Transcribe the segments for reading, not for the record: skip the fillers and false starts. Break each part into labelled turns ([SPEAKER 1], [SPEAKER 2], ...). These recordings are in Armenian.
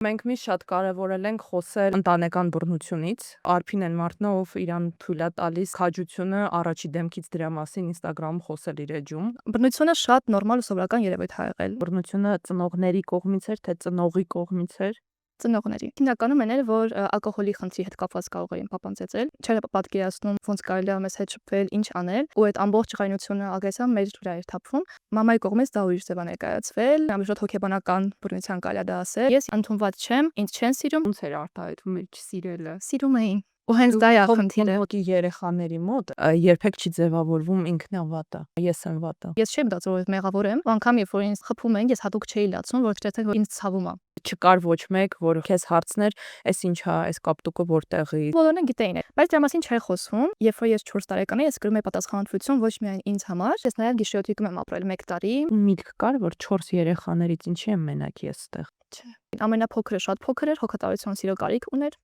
[SPEAKER 1] Մենք միշտ շատ կարևորել ենք խոսել ընտանեկան բռնությունից։ Արփին են մարդն է, ով իրան թույլ է տալիս քաջությունը առաջի դեմքից դրա մասին Instagram-ում խոսել իր էջում։
[SPEAKER 2] Բռնությունը շատ նորմալ ու սովորական երևույթ ա եղել։
[SPEAKER 1] Բռնությունը ծնողների կողմից էր, թե ծնողի կողմից էր։
[SPEAKER 2] Ծնողների։ Հիմնականում են որ ալկոհոլի խնդրի հետ կապված կարող էին papan ծեծել, չէր պատկերացնում ոնց կարելի է մեզ հետ շփվել, ինչ անել, ու այդ ամբողջ ղայնությունը ագրեսիան մեր վրա էր թափվում։ Մամայի կողմից դա ուրիշ ձև է ներկայացվել, ամբողջ հոգեբանական բռնության կարելի է դա ասել։ Ես ընդունված չեմ, ինձ չեն սիրում,
[SPEAKER 1] Ոնց էր արտահայտվում իր չսիրելը։
[SPEAKER 2] սիրում էին։ Ու հենց դա է խնդիրը։
[SPEAKER 1] Հոգի երեխաների մոտ երբեք չի ձևավորվում ինքն է վատը, ես եմ վատը։
[SPEAKER 2] Ես չեմ դարձել որ մեղավոր եմ, ու անգամ երբ որ ինձ խփում են, ես հատուկ չէի լացում, որ չտեսնեն որ ինձ ցավում է։
[SPEAKER 1] Չկար ոչ մեկ, որ քեզ հարցներ, «Էս ինչ է, այս կապտուկը որտեղի»։
[SPEAKER 2] Բոլորն գիտեին, բայց դրա մասին չէր խոսվում։ Երբ որ ես 4 տարեկան էի, ես կրում էի պատասխանատվություն ոչ միայն ինձ համար, ես նաև գիշերօթիկում եմ ապրել 1 տարի։
[SPEAKER 1] Միտք կար, որ 4 երեխաներից ինչի եմ մենակ ես ստեղ։
[SPEAKER 2] Չէ։ Ամենափոքրը շատ փոքր էր, հոգատարության սիրո կարիք ուներ։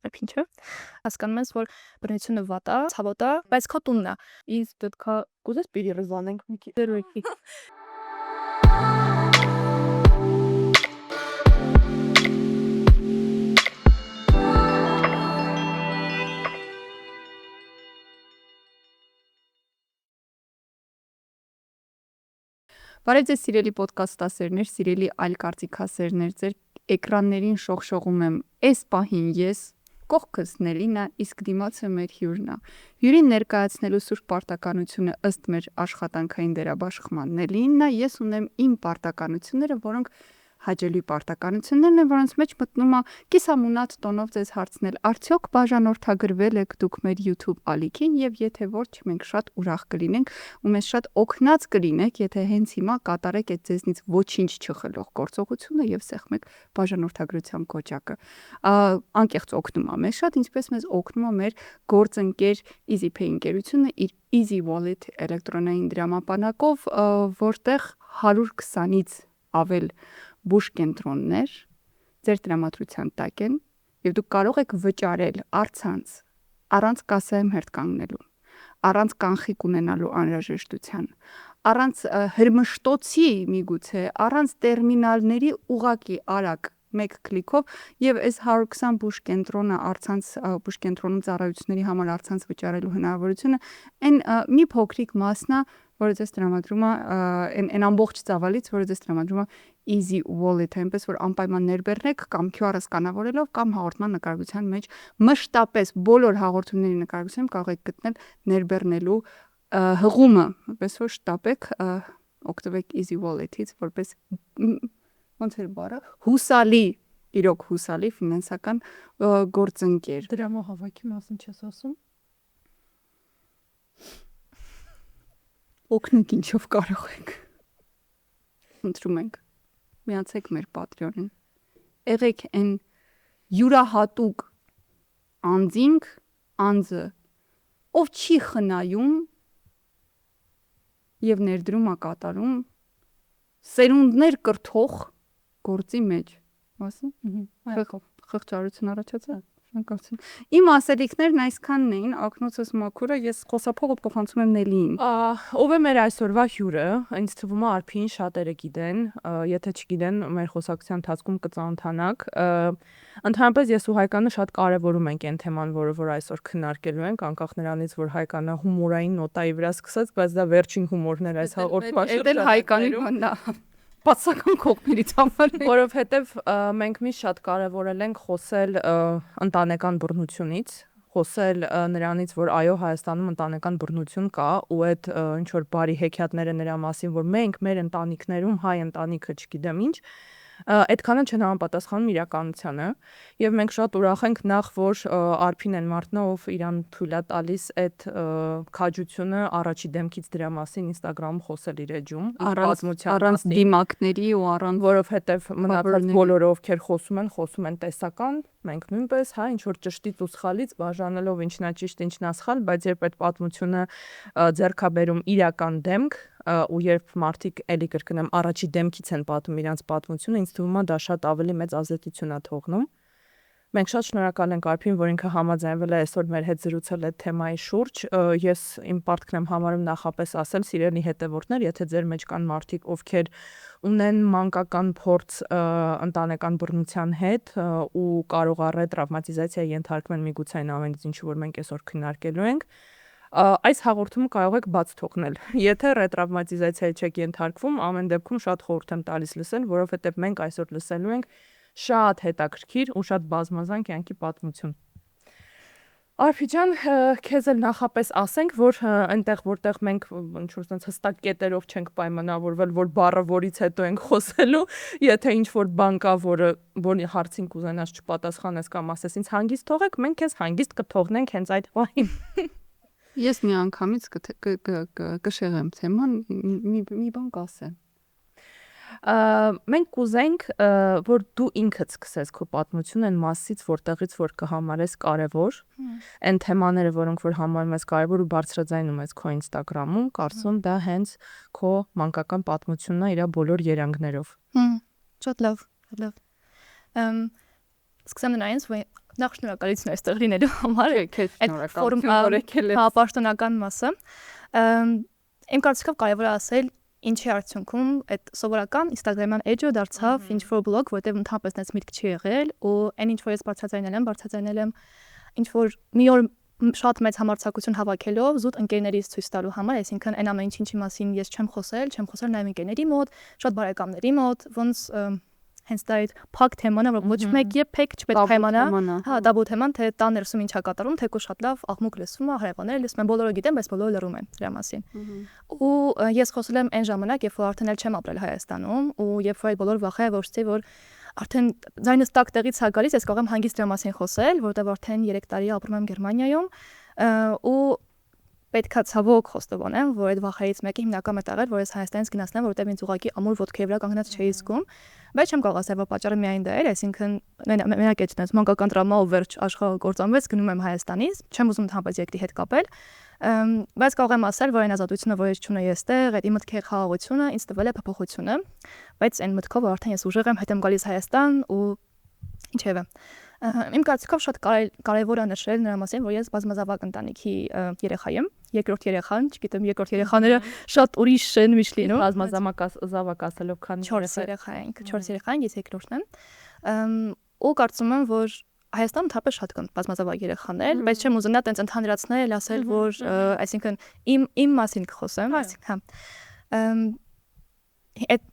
[SPEAKER 2] Արփ ինչը։ Հասկանում ես, որ բռնությունը վատ է, ցավոտ է, բայց քո տունն է։
[SPEAKER 1] Իսկ պետքա կուզես պիրիզանենք մի քիչ։
[SPEAKER 2] Դերույթի։
[SPEAKER 3] Բարև ձեզ սիրելի պոդքասթասերներ, սիրելի այլ կարծիքասերներ, ձեր էկրաններին շողշողում եմ այս պահին ես, կողքս Նելինա, իսկ դիմացը մեր հյուրն է։ Հյուրին ներկայացնելու սուրբ պարտականությունը ըստ մեր աշխատանքային դերաբաշխման Նելինն է, ես ունեմ իմ պարտականությունները, որոնք հաճելի պարտականություններն են, որոնց մեջ մտնում է կիսամունատ տոնով ձեզ հարցնել, արդյոք բաժանորդագրվել եք դուք մեր YouTube ալիքին, եւ եթե ոչ, մենք շատ ուրախ կլինենք ու մեզ շատ օգնած կլինեք, եթե հենց հիմա կատարեք այդ ձեզնից ոչինչ չխլող գործողությունը եւ սեղմեք բաժանորդագրության կոճակը։ Անկեղծ օգնում է մեզ շատ, ինչպես մեզ օգնում է մեր գործընկեր EasyPay ընկերությունը իր Easy Wallet էլեկտրոնային դրամապանակով, որտեղ 120-ից ավել բուժ կենտրոններ ձեր տրամադրության տակ են եւ դուք կարող եք վճարել առցանց առանց կասայում հերթ կանգնելու, առանց կանխիկ ունենալու անհրաժեշտության, առանց հրմշտոցի միգուցե, առանց տերմինալների ուղակի արագ մեկ քլիկով եւ այս 120 բուժ կենտրոնը առցանց բուժ կենտրոնում ծառայությունների համար առցանց վճարելու հնարավորությունը այն մի փոքրիկ մասն է, որը ձեզ տրամադրում է այն ամբողջ ծավալից, որը ձեզ տրամադրում է Easy Wallet-ը, այնպես որ անպայման ներբեռնեք կամ QR-ը սկանավորելով կամ հաղորդման նկարագրության մեջ մշտապես բոլոր հաղորդումների նկարագրությամբ կարող եք գտնել ներբեռնելու հղումը, այնպես որ շտապեք օգտվեք Easy Wallet-ից, որպես ոնց էր բառը, հուսալի, իրոք հուսալի ֆինանսական գործընկեր։
[SPEAKER 1] Դրամահավաքի մասին չես ասում։
[SPEAKER 3] Օգնեք ինչով կարող եք։ Խնդրում ենք, միացեք մեր Patreon-ին։ Եղեք այն յուրահատուկ անձը, ով չի խնայում եւ ներդրում է կատարում սերունդներ կրթող գործի մեջ։ Ասա։ Խղճարություն առաջացա։ Իմ ասելիքներն այսքանն էին, ակնոցս մաքուրը, ես խոսափողը փոխանցում եմ Նելիին։
[SPEAKER 1] Ով է մեր այսօրվա հյուրը, ինձ թվում է Արփին շատերը գիտեն, եթե չգիտեն, մեր խոսակցության ընթացքում կծանոթանաք։ Ընդհանրապես ես ու Հայկանը շատ կարևորում ենք այն թեման, որ այսօր քննարկելու ենք, անկախ նրանից, որ Հայկանը հումորային նոտայի վրա սկսած, բայց դա վերջին հումորն էր այս հաղորդման։
[SPEAKER 3] Էլ Հայկանի բանա։ Բացական կողմերից համար,
[SPEAKER 1] որովհետև մենք միշտ շատ կարևորել ենք խոսել ընտանեկան բռնությունից, խոսել նրանից, որ այո, Հայաստանում ընտանեկան բռնություն կա, ու այդ ինչ որ բարի հեքիաթները նրա մասին, որ մենք մեր ընտանիքներում հայ ընտանիքը չգիտեմ ինչ, այդքանը չեն համապատասխանում իրականությանը, եւ մենք շատ ուրախ ենք նախ, որ Արփին են մարդն է, ով իրան թույլ է տալիս այդ քաջությունը առաջի դեմքից դրա մասին Instagram-ում խոսել իր էջում,
[SPEAKER 3] առանց դիմակների ու առանց,
[SPEAKER 1] որովհետև մնացած բոլորը ովքեր խոսում են տեսական, մենք նույնպես, հա, ինչ որ ճշտից ու սխալից բաժանելով ինչն է ճիշտ, ինչն է սխալ, բայց երբ այդ պատմությունը ձեռք է բերում իրական դեմք, ու երբ մարդիկ էլի կրկնեմ առաջի դեմքից են պատմում իրանց պատմությունը, ինձ թվում է դա շատ ավելի մեծ ազդեցություն է թողնում։ Մենք շատ շնորհակալ ենք Արփին, որ ինքը համաձայնվել է այսօր մեր հետ զրուցել այդ թեմայի շուրջ։ Ես իմ պարտքն եմ համարում նախապես ասել, սիրելի հետևորդներ, եթե ձեր մեջ կան մարդիկ, ովքեր ունեն մանկական փորձ ընտանեկան բռնության հետ ու կարող է ռետրավմատիզացիա ենթարկվեն միգուցե այն ամենից, ինչ որ մենք այսօր քննարկելու ենք, այս հաղորդումը կարող եք բաց թողնել։ Եթե ռետրավմատիզացիայի չեք ենթարկվում, ամեն դեպքում շատ խորհուրդ եմ տալիս լսել, որովհետև մենք այսօր լսելու ենք շատ հետաքրքիր ու շատ բազմազան կյանքի պատմություն։ Արփի ջան, քեզ էլ նախապես ասենք, որ այնտեղ որտեղ մենք ինչ-որ sense հստակ կետերով չենք պայմանավորվել, որ բառը որից հետո ենք խոսելու, եթե ինչ-որ բան կա, որի հարցին կուզենաս չպատասխանես կամ ասես ինձ հանգիստ թողեք, մենք քեզ հանգիստ կթողնենք հենց այդ պահին։
[SPEAKER 3] Ես մի անգամից կշեղեմ թեման, մի բան կասեմ։
[SPEAKER 1] Մենք կուզենք, որ դու ինքդ սկսես քո պատմությունը այն մասից, որտեղից որ կհամարես կարևոր, այն թեմաները, որոնք որ համարում ես կարևոր ու բարձրաձայնում ես քո Instagram-ում, կարծում դա հենց քո մանկական պատմությունն է իր բոլոր երանգներով։
[SPEAKER 2] Շատ լավ, լավ։ Սկսեմ նրանից, որ նախ շնորհակալություն այստեղ լինելու համար, այդ ֆորում պաշտոնական մասը։ Իմ կարծիքով կարևոր է ասել ինչի արդյունքում այդ սովորական Instagram-յան edge-ը դարձավ ինչ-որ բլոգ, որտեղ ընդհանրապես նենց միտք չի եղել, ու այն ինչ որ ես բարձրաձայնել եմ ինչ-որ մի օր շատ մեծ համարձակություն հավաքելով զուտ ընկերներից ցույց տալու համար, այսինքն այն ամեն ինչի մասին ես չեմ խոսել նաև ընկերների մոտ, շատ բարեկամների մոտ, ոնց հենց դա այդ փակ թեման է, որ ոչ մեկ երբեք չպետք է իմանա, հա, տաբու թեման, թե տան ներսում ինչ է կատարում, թե շատ լավ աղմուկ լսվում է, հարևանները լսում են, բոլորը գիտեն, բայց բոլորը լռում են դրա մասին։ Ու ես խոսել եմ այն ժամանակ, երբ որ արդեն էլ չեմ ապրել Հայաստանում, ու երբ որ այդ բոլոր վախերը որոշեցի, որ արդեն ձայնս տակ տեղից է գալիս, ես կարող եմ հանգիստ դրա մասին խոսել, որտեղ արդեն 3 տարի ապրում եմ Գերմանիայում, ու պետքա ցավոք խոստովանեմ, որ այդ վախերից մեկը հիմնական մտածել էր, որ ես Հայաստանից գնացնեմ, որտեղ ինձ ուղղակի ամուր ոտքերի վրա կանգնած չէի զգում, բայց չեմ կարող ասել, որ պատճառը միայն դա էր, այսինքն մենակ այդ մանկական տրավմայով վերջ աշխարհը կործանվեց, գնում եմ Հայաստանից, չեմ ուզում ընդհանրապես երկրի հետ կապել, բայց կարող եմ ասել, որ այն ազատությունը, որ ես չունեի այստեղ, այդ իմ մտքերի խաղաղությունը ինձ տվել է փոփոխությունը, բայց այն մտքով, որ արդեն ես ուժեղ եմ, հետ եմ գալիս Հայաստան ու ինչևէ Իմ կարծիքով շատ կարևոր է նշել նրա մասին, որ ես բազմազավակ ընտանիքի երեխա եմ, երկրորդ երեխան, չգիտեմ, երկրորդ երեխաները շատ ուրիշ են միշտ լինում։
[SPEAKER 1] Բազմազավակ ասելով քանի
[SPEAKER 2] 4 երեխա ենք, 4 երեխա ենք, ես երկրորդն եմ։ Ու կարծում եմ, որ Հայաստանում թափել շատ կան բազմազավակ երեխաներ, բայց չեմ ուզենա տենց ընդհանրացնել, ասել, որ այսինքն իմ մասին կխոսեմ, այսինքն այդ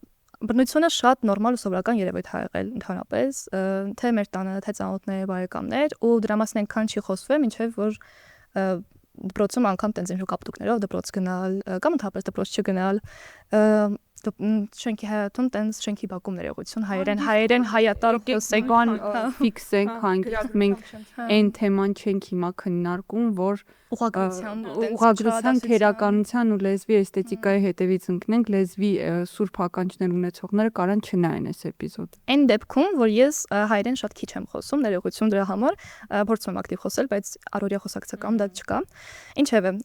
[SPEAKER 2] բնությունը շատ նորմալ ու սովորական երևույթ է եղել ընդհանրապես, թե մեր տանը, թե ծանոթներ, բարեկամներ, ու դրա մասին այնքան չի խոսվել, մինչև որ դպրոցում անգամ տենց ինչ-որ կապտուկներով դպրոց գնալ, կամ ընդհանրապես դպրոց չգնալ, շենքի հայատում տենց շենքի բակում ներողություն, հայերեն հայատար խոսենք,
[SPEAKER 3] բան ֆիքսենք հանգիստ, մենք այն թեման չենք հիմա քննարկում, որ ուղղագրության, քերականության ու լեզվի էսթետիկայի հետևից ընկնենք, լեզվի սուրբ ականջներ ունեցողները կարան չնայեն այս էպիզոդը։
[SPEAKER 2] Այն դեպքում, որ ես հայերեն շատ քիչ եմ խոսում, ներողություն դրա համար, փորձում եմ ակտիվ խոսել, բայց առօրյա խոսակցական դա չկա։ Ինչևէ,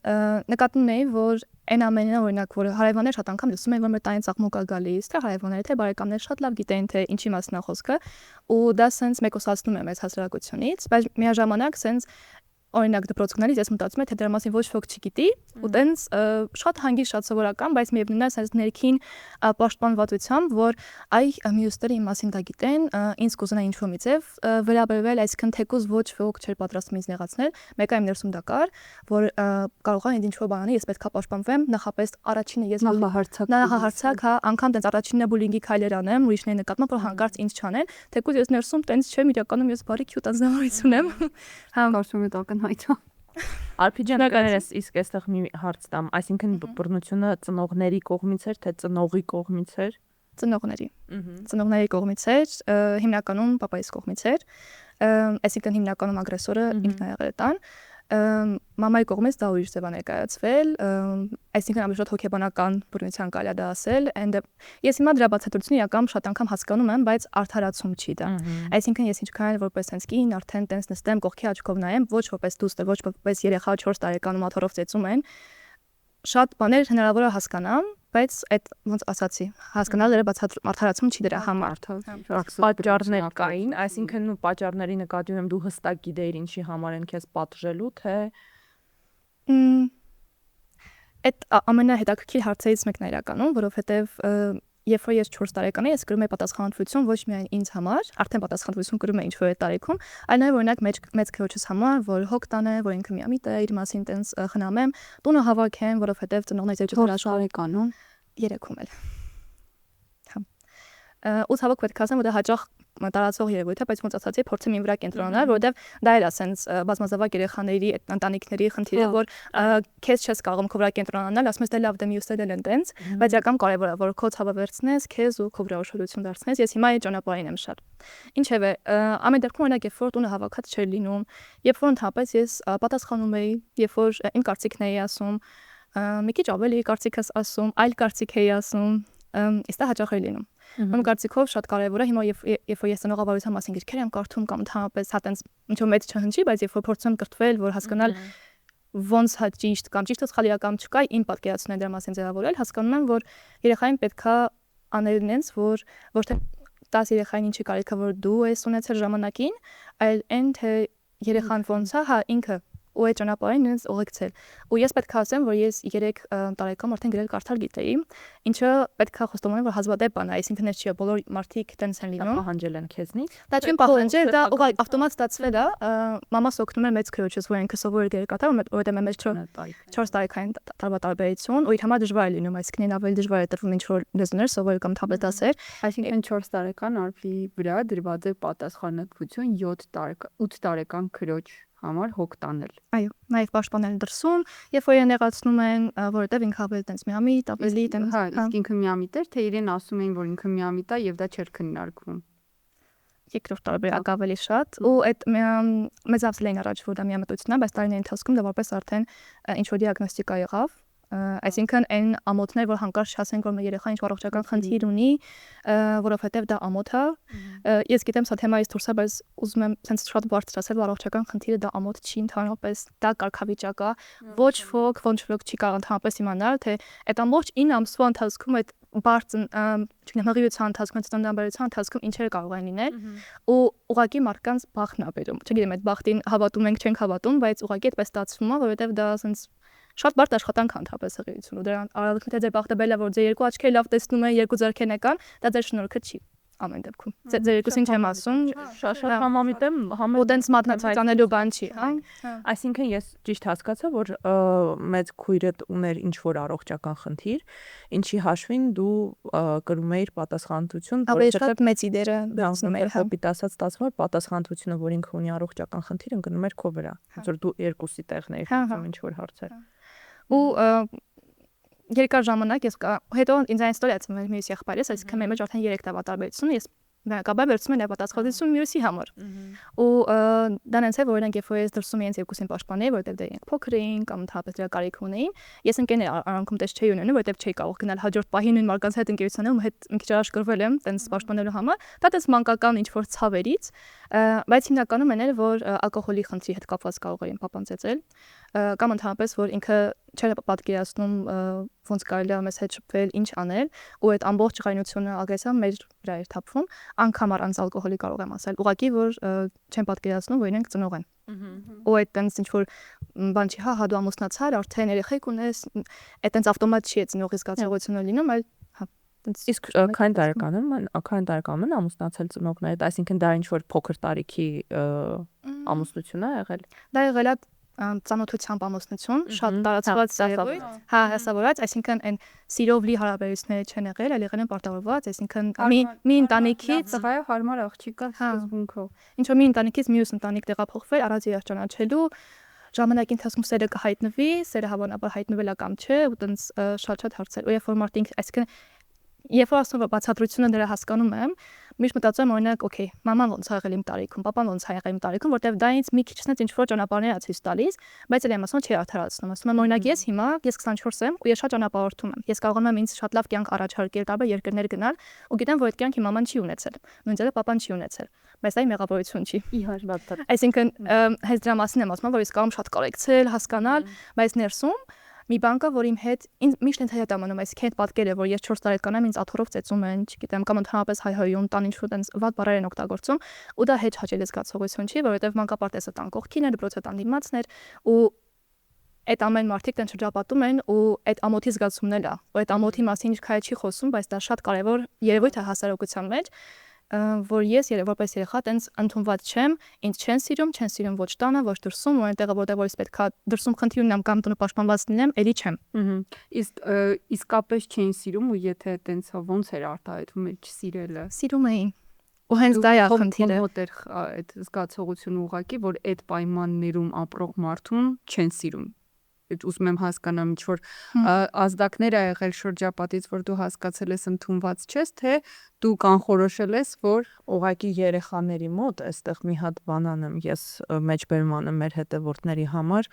[SPEAKER 2] նկատում էի, որ այն ամենը օրինակ, որ հարևաններ շատ անգամ լսում են, որ մեր տանից աղմուկ է գալիս, թե հարևանները, թե բարեկամները շատ լավ գիտեն, թե ինչի մասն է խոսքը, ու դա սենց մեկուսացնում է մեծ հասարակությունից, բայց միաժամանակ սենց օրինակ դպրոց գնալիս ես մտածում եմ, թե դրա մասին ոչ ոք չգիտի, ու տենց շատ հանգիստ, շատ սովորական, բայց միևնույն է սենց ներքին պաշտպանվածությամբ, որ այ մյուսները իմ մասին դա գիտեն, ինձ կուզենա ինչ-որ մի ձև վերաբերվել, այսինքն թեկուզ ոչ ոք չէր պատրաստում ինձ նեղացնել, մեկը իմ ներսում դա կար, որ կարող է ինձ ինչ-որ բան անի, ես պետքա պաշտպանվեմ, նախապես առաջինը ես նախահարցակ, հա, անգամ տենց առաջինը բուլինգի քայլեր անեմ, ուրիշների նկատմամբ որ հանկարծ ինձ չանեն, թեկուզ ես ներսում տենց չեմ, իրականում ես բարի քյուտ ազնվորություն եմ։
[SPEAKER 3] Հա, կարծում եմ ակնհայտ։
[SPEAKER 1] Արփի ջան, կներես, իսկ այստեղ մի հարց տամ, այսինքն բռնությունը ծնողների կողմից էր, թե ծնողի կողմից էր։ Ծնողների կողմից էր, հիմնականում պապայիս կողմից էր, այսինքն հիմնականում ագրեսորը ինքն է եղել տան, մամայի կողմից դա ուրիշ ձև է ներկայացվել, այսինքն ավելի շատ հոգեբանական բռնության կարելի է դա ասել, ես հիմա դրա բացատրությունը իրական շատ անգամ հասկանում եմ, բայց արդարացում չի դա։ Այսինքն ես ինչքան էլ որպես sense կին արդեն տենց նստեմ, կողքի աչքով նայեմ, ոչ որպես դուստր, ոչ որպես երեխա 4 տարեկանում աթոռով ծեծում են,
[SPEAKER 2] շատ բաներ հնարավոր է հասկանամ, բայց այդ ոնց ասացի, հասկանալը արդարացում չի դրա համար։
[SPEAKER 1] Պատճառներ կային, այսինքն ու պատճառների նկատի ունեմ դու հստակ գիտեիր ինչի համար են քեզ պատժելու, թե
[SPEAKER 2] Այդ ամենահետաքրքիր հարցերից մեկն է իրականում, որովհետև երբ որ ես 4 տարեկան էի, ես կրում էի պատասխանատվություն ոչ միայն ինձ համար, արդեն պատասխանատվություն կրում էի ինչ-որ տարիքում, այլ նաև օրինակ մեծ քրոջս համար, որ հոգ տանե, որ ինքը միամիտ է, իր մասին տենց խնամեմ, տունը հավաքեմ, որովհետև ծնողներից
[SPEAKER 3] Չորս տարեկանում
[SPEAKER 2] 3-ում էլ։ Ու ցավոք պետք է ասեմ, որ դա հաճախ տարածվող երևույթ է, բայց ոնց ասացի, փորձեմ իմ վրա կենտրոնանալ, որովհետև դա էր ասենց բազմազավակ երեխաների, ընտանիքների խնդիրը, որ քեզ չես կարող քո վրա կենտրոնանալ, ասում ես դե լավ, դե մյուսները են տենց, բայց իրական կարևոր է, որ քո ցավը վերցնես, քեզ ու քո վրա ուշադրություն դարձնես։ Ես հիմա այդ ճանապարհին եմ շատ։ Ինչևէ, ամեն դեպքում օրինակ երբ որ տունը հավաքած չէր լինում, երբ որ ընդհանրապես ես պատասխանում էի, երբ որ իմ կարծիքն էի ասում, մի քիչ ավելի կարծիքս ասում, այլ կարծիք էի ասում, իսկ դա հաճախ է լինում։ Իմ կարծիքով շատ կարևոր է հիմա երբ որ ես ծնողավարության մասին գրքեր եմ կարդում կամ ընդհանրապես հա տենց ինչ-որ մեծ չհնչի, բայց երբ որ փորձեմ կրթվել, որ հասկանալ ոնց հա ճիշտ կամ ճիշտը սխալի կամ չկա, իմ պատկերացումն դրա մասին ձևավորել, հասկանում եմ, որ երեխային պետքա անել նենց, որ ոչ թե 10 երեխային ինչի կարիքը որ դու ես ունեցել ժամանակին, այլ այն թե երեխան ոնց է, հա ինքը ու այդ ճանապարհին ինձ ուղեկցել։ Ու ես պետք է ասեմ, որ ես 3 տարեկան արդեն գրել կարդալ գիտեի, ինչը պետք է խոստովանեմ, որ հազվադեպ բան է, այսինքն չի բոլոր մարդիկ տենց են լինում։
[SPEAKER 1] Պահանջել են քեզնից։
[SPEAKER 2] Դա չեմ պահանջել, դա ուղղակի ավտոմատ ստացվել է։ Մամաս օգնում էր մեծ քրոջս, որ ինքը սովոր էր գրել կարդալ, որովհետև մեծ 4 տարեկան տարվա տարբերություն, ու իր համար դժվար է լինում, այսինքն ավելի դժվար է տրվում ինչ-որ լեզուներ սովորել կամ թաբլետասեր։
[SPEAKER 3] Այսինքն 4 տարեկան արվի վրա դրված է պատասխանատվություն 8 տարեկան քրոջ համար հոգ տանել։
[SPEAKER 2] Այո, նաև պաշտպանել դրսում, երբ որ նեղացնում են, որովհետև ինքը ավելի տենց միամիտ, ավելի տենց,
[SPEAKER 3] հա, իսկ ինքը միամիտ էր, թե իրեն ասում էին, որ ինքը միամիտ է եւ դա չէր քննարկվում։
[SPEAKER 2] Երկրորդ տարբերակ ավելի շատ, ու այդ մեծ ավսել էին առաջ, որ դա միամտություն է, բայց տարիների ընթացքում դա որպես արդեն ինչ որ դիագնոստիկա եղավ։ Այսինքն այն ամոթներ, որ հանկարծ չասենք, որ մեր երեխան ինչ-որ առողջական խնդիր ունի, որովհետև դա ամոթ է։ Ես գիտեմ, սա թեմայից դուրս է, բայց ուզում եմ ցենց շատ բարձրացնել, որ առողջական խնդիրը դա ամոթ չի ընդհանրապես, դա կարգավիճակ է։ Ոչ ոք չի կարող ընդհանրապես իմանալ, թե այդ ամբողջ 9 ամսվա ընթացքում այդ բարձր, չգիտեմ, հղիության ընթացքում, ծննդաբերության ընթացքում ինչեր կարող են լինել, ու ուղղակի մարդկանց բախն է բերում։ Չգիտեմ, այդ բախտին հավատում ենք, չենք հավատում, բայց ուղղակի այդպես ստացվում է, որովհետև դա ասենց շատ բարդ աշխատանք է ընդհանրապես հղիություն, ու դրան արարքը թե ձեր բախտը բելա, որ ձեր 2 աչքերը լավ տեսնում են, 2 ձեռքերն եկան, դա ձեր շնորհքը չի ամեն դեպքում։ Ձեր երկուսին չեմ ասում,
[SPEAKER 1] շատ համամիտ եմ,
[SPEAKER 2] ու տենց մատնացանելու բան չի, հա։
[SPEAKER 1] Այսինքն ես ճիշտ հասկացա, որ մեծ քույրդ ուներ ինչ որ առողջական խնդիր, ինչի հաշվին դու կրում էիր պատասխանատվություն,
[SPEAKER 2] որովհետև մեծի դերը դասնում էր, հա։
[SPEAKER 1] Հոբիտ ասած ստացվում էր պատասխանատվությունը, որ ինքը ունի առողջական խնդիր, ընկնում էր քո վրա, ոնց որ դու երկուսի տեղն էիր լուծում ինչ որ հարցեր։
[SPEAKER 2] Ու երկար ժամանակ ես հետո ինձ այն ստորիա ծնվել մյուս եղբայրս, այսինքն մեր մեջ արդեն 3 տարվա տարբերություն, ես բնակաբար վերցնում եմ պատասխանատվություն մյուսի համար։ Ու դա նենց է, որ օրինակ երբ որ ես դրսում ինձ երկուսին պաշտպանել, որովհետև դե իրենք փոքր էին կամ ընդհանրապես դրա կարիք ունեին, ես ընկերներ արանքում տես չէի ունենում, որովհետև չէի կարող գնալ հաջորդ պահին նույն մարդկանց հետ ընկերությունում հետ մի քիչ աշկրվել եմ տենց պաշտպանելու համար։ Դա տես մանկական ինչ որ ցավերից, բայց հիմնականում այն էր, որ ալկոհոլի խնդրի հետ կապված կարող էին papan ծեծել, կամ ընդհանրապես որ ինքը չէր պատկերացնում ոնց կարելի է մեզ հետ շփվել, ինչ անել, ու այդ ամբողջ ջղայնությունը ագրեսիան մեր վրա էր թափվում, անգամ առանց ալկոհոլի կարող եմ ասել, ուղղակի որ չեմ պատկերացնում, որ իրենք ծնող են։ Ու այդ տենց ինչ որ բան չի, հա դու ամուսնացար, արդեն երեխեք ունես, այդ տենց ավտոմատ չի է ծնողի զգացողությունը լինում, այլ հա
[SPEAKER 1] իսկ քանի տարեկանում են ամուսնացել ծնողները, այսինքն դա ինչ որ փոքր տարիքի ամուսնություն է եղել։
[SPEAKER 2] Դա եղել է ծանոթությամբ ամուսնություն, շատ տարածված երևույթ, հա, հասարակած, այսինքն այն սիրով լի հարաբերությունները չեն եղել, այլ եղել են պարտավորված, այսինքն մի ընտանիքից
[SPEAKER 3] ծղայը հարմար աղջիկ է սկզբունքով։
[SPEAKER 2] Ինչ որ մի ընտանիքից մյուս ընտանիք տեղափոխվել, առանց իրար ճանաչելու, ժամանակի ընթացքում սերը կհայտնվի, սերը հավանաբար հայտնվել է կամ չէ, ու տենց շատ հարցեր։ Ու երբ որ մարդիկ, այսինքն երբ որ ասում եմ բացատրությունը դրա հասկանում եմ, միշտ մտածում եմ օրինակ, օքեյ, մաման ոնց ա եղել իմ տարիքում, papan ոնց ա եղել իմ տարիքում, որտեվ դա ինձ մի քիչնից ինչ որ ճանապարհներ ա ցույց տալիս, բայց էլ եմ ասում չի արդարացնում։ Ասում եմ օրինակ ես հիմա 24 եմ ու ես շատ ճանապարհորդում եմ։ Ես կարողանում եմ ինձ շատ լավ կյանք առաջարկել, տարբեր երկրներ գնալ ու գիտեմ, որ այդ կյանքի մաման չի ունեցել։ Նույն ձևը papan չի ունեցել։ Բայց դա իմ մեղավորություն չի։
[SPEAKER 1] Իհարկե։
[SPEAKER 2] Այսինքն հենց դրա մասին եմ ասում, որ ես կարող եմ շատ կարեկցել, հասկանալ, բայց ներսում մի բան կա, որ իմ հետ ինձ միշտ հենց հետ ամանում, այսինքն այդ պատկերը, որ ես 4 տարեկան եմ, ինձ աթոռով ծեծում են, չգիտեմ, կամ ընդհանրապես հայհոյում, տան ինչ-որ տենց վատ բառեր են օգտագործում, ու դա հետ հաճելի զգացողություն չի, որովհետև մանկապարտեզը տան կողքին է, դպրոցը տան դիմացն էր, ու այդ ամեն մարդիկ տեն շրջապատում են ու այդ ամոթի զգացումն էլ է, ու այդ ամոթի մասին ինչ քայլ չի խոսում, բայց դա շատ կարևոր երևույթ է հասարակության մեջ, որ ես որպես երեխա տենց ընդունված չեմ, ինձ չեն սիրում ոչ տանը, ոչ դրսում, ու այնտեղը որտեղ որ պետքա դրսում խնդիր ունեմ կամ տունը պաշտպանված լինեմ, էլի չեմ։
[SPEAKER 3] Իսկ իսկապես չէին սիրում ու եթե տենց ոնց էր արտահայտվում էր չսիրելը։
[SPEAKER 2] Սիրում էին։ Ու հենց դա է խնդիրը։
[SPEAKER 3] Մոտ էր այդ զգացողությունը ուղղակի, որ այդ պայմաններում ապրող մարդուն չեն սիրում։ Ուզում եմ հասկանամ ինչ որ ազդակներ ա եղել շրջապատից, որ դու հասկացել ես ընդունված չես, թե դու կանխորոշել ես, որ
[SPEAKER 1] ուղղակի երեխաների մոտ այստեղ մի հատ բան անեմ, ես մեջբերում անեմ մեր հետևորդների համար,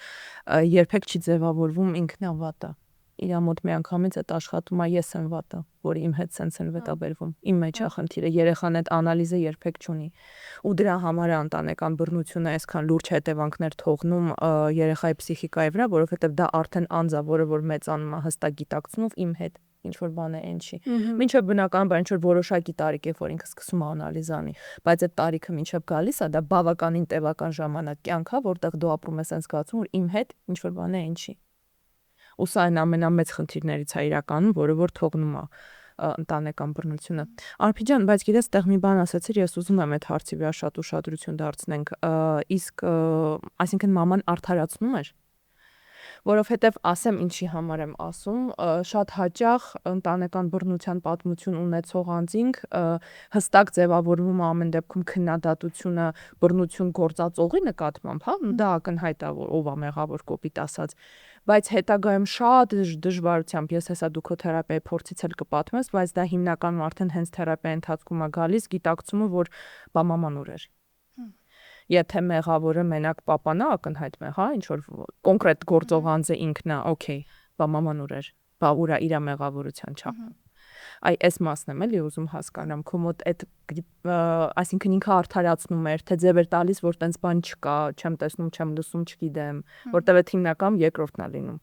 [SPEAKER 1] երբեք չի ձևավորվում ինքնավատը։ Իրա մոտ միանգամից այդ աշխատում է ես եմ վատը, որ իմ հետ սենց են վետաբերվում։ Իմ մեջ է խնդիրը, երեխան այդ անալիզը երբեք չունի։ Ու դրա համար է ընտանեկան բռնությունը այսքան լուրջ հետևանքներ թողնում երեխայի պսիխիկայի վրա, որովհետև դա արդեն անձ է, որը որ մեծանում է հստակ գիտակցումով իմ հետ ինչ որ բան է այն չի։ Մինչև բնականաբար ինչ որ որոշակի տարիք է, որ ինքը սկսում է անալիզ անի, բայց այդ տարիքը մինչև գալիս է, դա բավականին տևական ժամանակ կյանք է, որտեղ դու ապրում ես այն զգացում, որ իմ հետ ինչ որ բան է այն չի։ Ու սա այն ամենամեծ խնդիրներից է իրականում, որը որ թողնում է ընտանեկան բռնությունը։ Արփի ջան, բայց գիտես, տեղ մի բան ասացիր, ես ուզում եմ այդ հարցի վրա շատ ուշադրություն դարձնենք, իսկ այսինքն մաման արդարացնում էր, որովհետև ասեմ ինչի համար եմ ասում, շատ հաճախ ընտանեկան բռնության պատմություն ունեցող անձինք հստակ ձևավորվում է ամեն դեպքում քննադատությունը բռնություն գործածողի նկատմամբ, հա, դա ակնհայտ է, որ ով է մեղավոր կոպիտ ասած, բայց հետագայում շատ դժվարությամբ ես հեսա դու քո թերապիայի փորձից էլ կպատմես, բայց դա հիմնականում արդեն հենց թերապիայի ընթացքում է գալիս գիտակցումը, որ բա մաման ուր էր։ Եթե մեղավորը մենակ պապան է ակնհայտ մեղ, հա, ինչ որ կոնկրետ գործող անձը ինքն է, օքեյ, բա մաման ուր էր, բա ուր է իր մեղավորության չափը։ Այ այս մասն եմ էլի ուզում հասկանամ, քո մոտ այդ այսինքն ինքը արդարացնում էր, թե ձև էր տալիս, որ տենց բան չկա, չեմ տեսնում, չեմ լսում, չգիտեմ, որտեղ այդ հիմնական երկրորդն է լինում։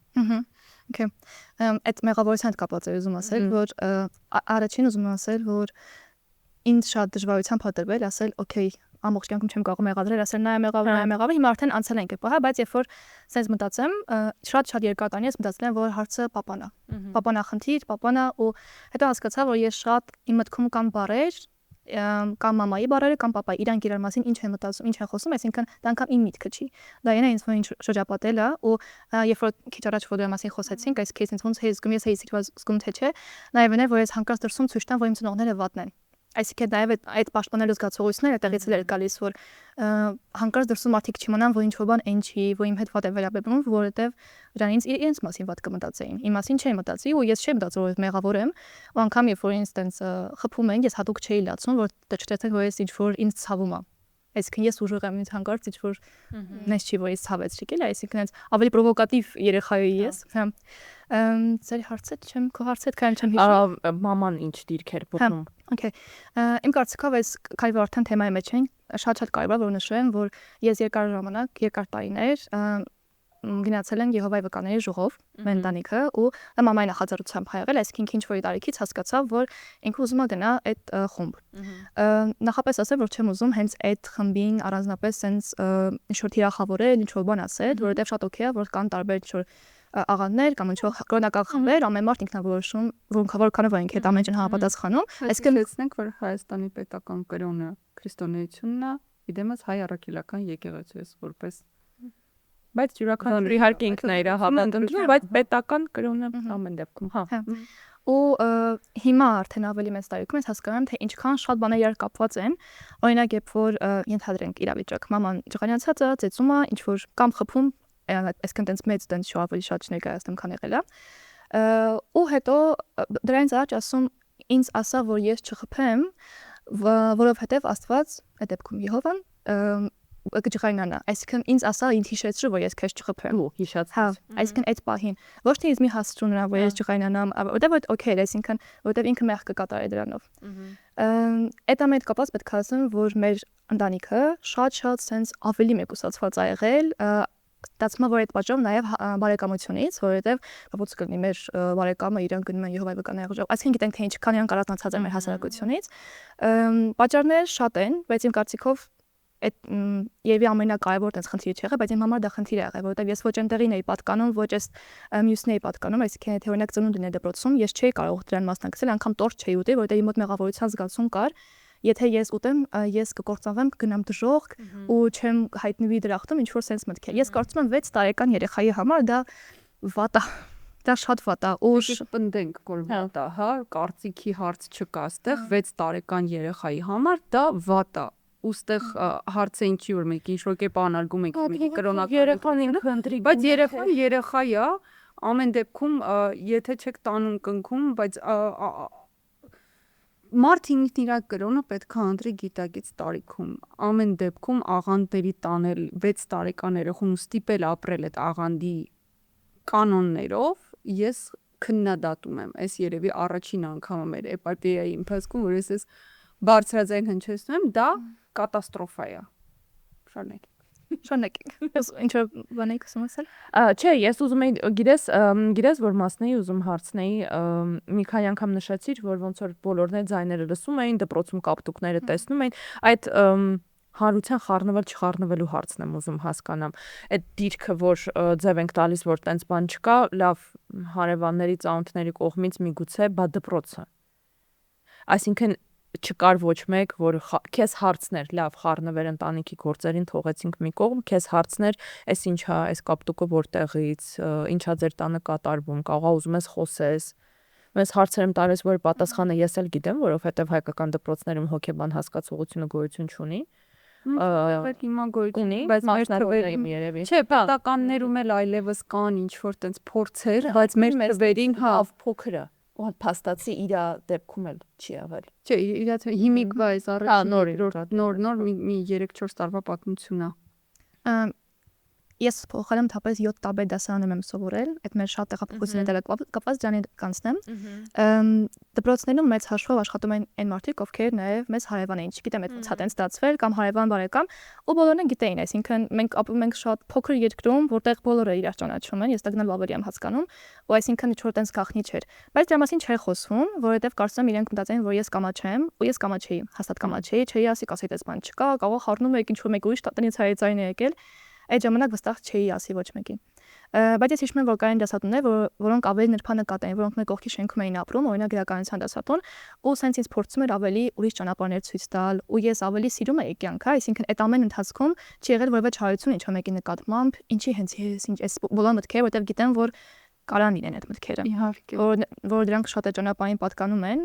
[SPEAKER 2] Okay. Այդ մեղավորության հետ կապված է ուզում ասել, որ առաջին ուզում եմ ասել, որ ինձ շատ դժվարությամբ հատրվել ասել, օքեյ, ամբողջ կյանքում չեմ կարող մեղադրել, ասել նա է մեղավոր, հիմա արդեն անցել ենք այդ, բայց երբ որ sense մտածեմ, շատ երկար տարի ես մտածել եմ, որ հարցը պապան է։ Պապան է խնդիր, պապան է ու հետո հասկացա, որ ես շատ իմ մտքում կան բառեր, կամ մամայի բառերը կամ պապայի իրանք իրար մասին ինչ են մտածում, ինչ են խոսում, այսինքն դա անգամ իմ միտքը չի։ Դա ինձ ինձ ինչ շրջապատել է ու երբ որ քիչ առաջ որ դրա մասին խոսեցինք, այս քեզ ինձ ոնց է զգում, ես էի զգում թե չէ, նաև էր որ ես հանկարծ դրսում ցույց տամ, որ իմ ծնողները վատն են։ Այսինքն նաև այդ պաշտպանելու զգացողությունները այդտեղից էլ էր գալիս, որ հանկարծ դրսում մարդիկ չիմանան, որ ինչ որ բան այն չի, որ իմ հետ վատ է վերաբերվում, որովհետև դրանից իրենց մասին վատ կմտածեին։ Իմ մասին չէի մտածի ու ես չէի մտածում, որ մեղավոր եմ, ու անգամ երբ որ ինձ տենց խփում են, ես հատուկ չէի լացում, որ չտեսնեն, որ ես ինչ որ ինձ ցավում է։ Այսինքն ես ուժեղ եմ ինձ հանկարծ ինչ որ նես չի, որ ես ցավեց, չկել, այսինքն այնց ավելի պրովոկատիվ երեխայի ես, հա։ Ձեր հարցը չեմ, քո հարցը քան չեմ հիշում։
[SPEAKER 1] Մաման ինչ դիրք էր բռնում։
[SPEAKER 2] Okay. Իմ կարծիքով այս քայլը արդեն թեմայի մեջ ենք, շատ կարևոր որ նշեմ, որ ես երկար ժամանակ, երկար տարիներ գնացել եմ Եհովայի վկաների ժողով, մեր ընտանիքը ու մամայի նախաձեռնությամբ ա եղել, այսինքն ինչ որ տարիքից հասկացավ, որ ինքը ուզում է գնա այդ խումբ։ Նախապես ասել, որ չեմ ուզում հենց այդ խմբին առանձնապես sense ինչ որ թիրախավորել, ինչ որ բան ասել, որովհետև շատ օքեյ է, որ կան տարբեր ինչ որ աղաներ կամ ինչ որ կրոնական խմբեր, ամեն մարդ ինքնավորոշում, որքանով է ինքը այդ ամեն ինչին համապատասխանում,
[SPEAKER 3] այսինքն լեցնենք, որ Հայաստանի պետական կրոնը քրիստոնեությունն է, իդեմս հայ առաքելական եկեղեցու որպես
[SPEAKER 1] բայց յուրաքանչյուր իհարկե ինքն է իր հավատում, բայց պետական կրոնը ամեն դեպքում, հա։
[SPEAKER 2] Ու հիմա արդեն ավելի մեծ տարիքում ես հասկանում թե ինչքան շատ բաներ իրար կապված են, օրինակ երբ որ ենթադրենք իրավիճակ, մաման ջղանացած է, ծեծում է, ինչ որ կամ խփում, այսինքն տենց մեծ տենց շո ավելի շատ չներկայացնում քան եղել է։ Ու հետո դրանից առաջ ասում ինձ ասա որ ես չխփեմ, որովհետև Աստված այդ դեպքում Եհովան կջղայնանա, այսինքն ինձ ասա ինձ հիշեցրու որ ես քեզ չխփեմ։
[SPEAKER 1] Ու հիշած։
[SPEAKER 2] Հա, այսինքն այդ պահին ոչ թե ինձ մի հասցրու նրան որ ես ջղայնանամ, որտեվ օքեյ է, այսինքն որտեվ ինքը մեղ կկատարի դրանով։ Այդ ամենը կապված պետք է ասեմ որ մեր ընտանիքը շատ sense ավելի մեկուսացված ա եղել Ստացվում է, որ այդ պատճառով նաև բարեկամությունից, որովհետև ոնց կլինի մեր բարեկամը իրեն գնում են Եհովայի վկաների ուժով, այսինքն գիտենք թե ինչքան իրան կարողացած է մեր հասարակությունից։ Պատճառները շատ են, բայց իմ կարծիքով այդ երևի ամենակարևորը տես խնդիրը չի եղել, բայց իմ համար դա խնդիր է եղել, որովհետև ես ոչ այնտեղին էի պատկանում, ոչ այս մյուսն էի պատկանում, այսինքն եթե օրինակ ծնունդ լիներ դպրոցում, ես չէի կարող դրան մասնակցել, անգամ տորթ չէի ուտի, որովհետև իմ մոտ մեղավորության զգացում կար, եթե ես ուտեմ, ես կկործանվեմ, կգնամ դժոխք ու չեմ հայտնվի դրախտում, ինչ որ sense մտքեր։ Ես կարծում եմ 6 տարեկան երեխայի համար դա վատ է, դա շատ վատ է, ու
[SPEAKER 3] պնդենք որ վատ է, հա, կարծիքի հարց չկա, այստեղ 6 տարեկան երեխայի համար դա վատ է։ Ուստեղ հարցը ինչի որ մենք ինչ որ կերպ անարգում ենք կրոնական
[SPEAKER 1] երեխան ինքը ընտրի,
[SPEAKER 3] բայց երեխան երեխա է, ամեն դեպքում եթե չեք տանում կնքում, բայց մարդին իր կրոնը պետք է ընտրի գիտակից տարիքում, ամեն դեպքում աղանդերի տանել 6 տարեկան երեխուն ստիպել ապրել այդ աղանդի կանոններով, ես քննադատում եմ, այս երևի առաջին անգամը մեր էպопեայի ընթացքում, որ ես բարձրաձայն հնչեցնում եմ, դա կատաստրոֆա է։
[SPEAKER 2] Շնորհակալ։ Ինչ որ բան եք ասում ասել։
[SPEAKER 1] Չէ, ես ուզում եի, գիտես որ մասն էի ուզում հարցնեի, մի քանի անգամ նշեցիր, որ ոնց որ բոլորն այդ ձայները լսում էին, դպրոցում կապտուկները տեսնում էին, այդ հարության խառնվել չխառնվելու հարցն եմ ուզում հասկանամ։ Այդ դիրքը, որ ձև ենք տալիս, որ տենց բան չկա, լավ, հարևանների, ծանոթների կողմից միգուցե, բա դպրոցը։ Այսինքն չկար ոչ մեկ, որ քեզ հարցներ, լավ, խառնվեր ընտանիքի գործերին թողեցինք մի կողմ, քեզ հարցներ, այս ինչա, այս կապտուկը որտեղից, ինչա ձեր տանը կատարվում, կարողա ուզում ես խոսես։ Մեզ հարցեր եմ տալիս, որ պատասխանը ես էլ գիտեմ, որովհետև հայկական դպրոցներում հոգեբան հասկացողությունը գոյություն չունի։
[SPEAKER 3] Բայց հիմա գոյություն ունի, բայց մեր թվերին երևի։ Չէ, պետականներում էլ այլևս կան ինչ որ տենց փորձեր, բայց մեր թվերին հա
[SPEAKER 1] փոքրը ու փաստացի իր դեպքում էլ չի եղել։
[SPEAKER 3] Չէ, իրա հիմիկվա էս առաջին նոր մի 3-4 տարվա պատմություն է։
[SPEAKER 2] Ես փոխարեն թապես 7 տարբեր դասարանում եմ սովորել, այդ մեր շատ տեղափոխությունների հետ կապված դրանից կանցնեմ։ Դպրոցներում մեծ հաշվով աշխատում են այն մարդիկ, ովքեր նաև մեծ հարևան էին, չգիտեմ այդ ոնց է տենց ստացվել կամ հարևան բարեկամ, ու բոլորն են գիտեին, այսինքն մենք ապրում ենք շատ փոքր երկրում, որտեղ բոլորը իրար ճանաչում են, ես դա գնալ բավարի եմ հասկանում, ու այսինքն ինչ որ տենց գախնի չէր։ Բայց դրա մասին չէր խոսվում, որովհետև կարծում եմ իրենք մտածեն, որ ես կամաչեմ, ու ես կամաչեի, հաստատ կամաչեի, չէի ասի, կասեի դες բան չկա, կարող խառնում եք ինչ որ մեկ ուրիշ տնից հայեցային է եկել։ Այդ ժամանակ վստահ չէի ասի ոչ մեկին։ Բայց ես հիշում եմ, որ կային դասատուներ, որոնք ավելի նրբանկատ էին, որոնք մեր կողքի շենքում էին ապրում, օրինակ գրականության դասատուն, ու սենց ինձ փորձում էր ավելի ուրիշ ճանապարհներ ցույց տալ, ու ես ավելի սիրում էի կյանքը, այսինքն այդ ամեն ընթացքում չի եղել որևէ չարություն ինչ-որ մեկի նկատմամբ, ինչի հենց ես, ինչ այս բոլոր մտքերը, որտեղ գիտեմ, որ կարան լինեն այդ մտքերը։
[SPEAKER 3] Իհարկե։
[SPEAKER 2] Որ դրանք շատ է ճանապարհին պատկանում են,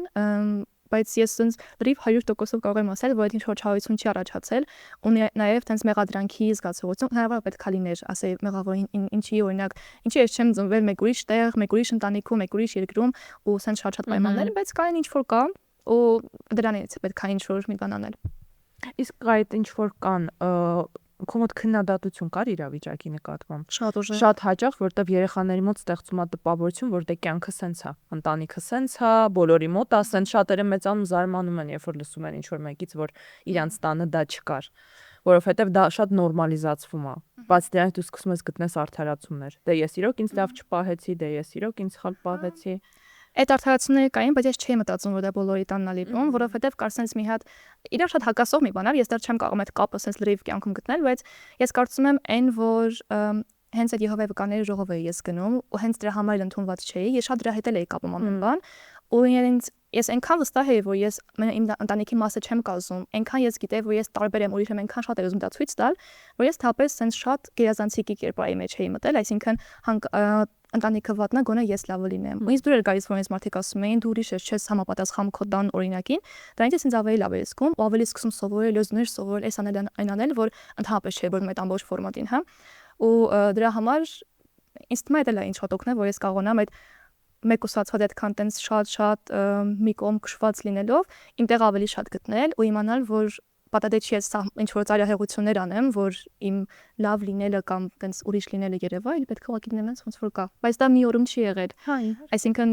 [SPEAKER 2] բայց ես sense լրիվ 100%-ով կարող եմ ասել, որ այդ ինչ որ չարություն չի առաջացել, ու նաև տենց մեղադրանքի զգացողություն հնարավոր պետք է լիներ, ասեի մեղավորին ինչի օրինակ, ինչի ես չեմ ծնվել մեկ ուրիշ տեղ, մեկ ուրիշ ընտանիքում, մեկ ուրիշ երկրում ու sense շատ պայմաններ, բայց կային ինչ որ կա ու դրանից պետք է ինչ որ մի բան անել։
[SPEAKER 1] Իսկ այդ ինչ որ կան քո մոտ քննադատություն կար իրավիճակի նկատմամբ։
[SPEAKER 2] Շատ ուժեղ։
[SPEAKER 1] Շատ հաճախ, որտեվ երեխաների մոտ ստեղծում է տպավորություն, որ դե կյանքը սենց է, ընտանիքը սենց է, բոլորի մոտ է, սենց շատերը մեծանում զարմանում են, երբ որ լսում են ինչ որ մեկից, որ իրանց տանը դա չկար, որովհետև դա շատ նորմալիզացվում է։ Բայց դրանից դու սկսում ես գտնես արդարացումներ։ Դե ես իրոք ինձ լավ չպահեցի, դե ես իրոք ինձ սխալ պահեցի։
[SPEAKER 2] Այդ արդարացումները կային, բայց ես չէի մտածում, որ դա բոլորի տանն է լինում, որովհետև կար sense մի հատ իրար շատ հակասող մի բան, ես դեռ չեմ կարող այդ կապը sense լրիվ կյանքում գտնել, բայց ես կարծում եմ այն, որ հենց այդ Եհովայի վկաների ժողովը ես գնում ու հենց դրա համար ընդունված չէի, ես շատ դրա հետ էի կապում ամեն բան, ու ես այնքան վստահ էի, որ ես իմ ընտանիքի մասը չեմ կազմում, այնքան ես գիտեի, որ ես տարբեր եմ ուրիշ եմ, այնքան շատ եմ ուզում դա ցույց տալ, որ ես թապես sense շատ գերազանցիկի կերպարի մեջ էի մտել, այսինքն ընտանիքը վատնա գոնե ես լավը լինեմ։ Ու ինձ դուր էր գալիս, որ ինձ մարդիկ ասում էին դու ուրիշ ես, չես համապատասխան քո տան օրինակին, դրանից ինձ ավելի լավ էր զգում, ու ավելի սկսում սովորել, լեզուներ սովորել, այս անել այն անել, որ ընդհանրապես չէ որ այդ ամբողջ ֆորմատին, հա։ Ու դրա համար ինձ թվում է դա ինչ շատ օգնել, որ ես կարողանամ այդ մեկուսացված այդքան տենց շատ մի կողմ քշված լինելով իմ տեղ ավելի շատ գտնել ու իմանալ, որ պատատե չի ես ինչ որ ծայրահեղություններ անեմ, որ իմ լավ լինելը կամ տենց ուրիշ լինելը երևա, այլ պետք է ուղղակի լինեմ ոնց որ կա։ Բայց դա մի օրում չի եղել։
[SPEAKER 1] Հա,
[SPEAKER 2] այսինքն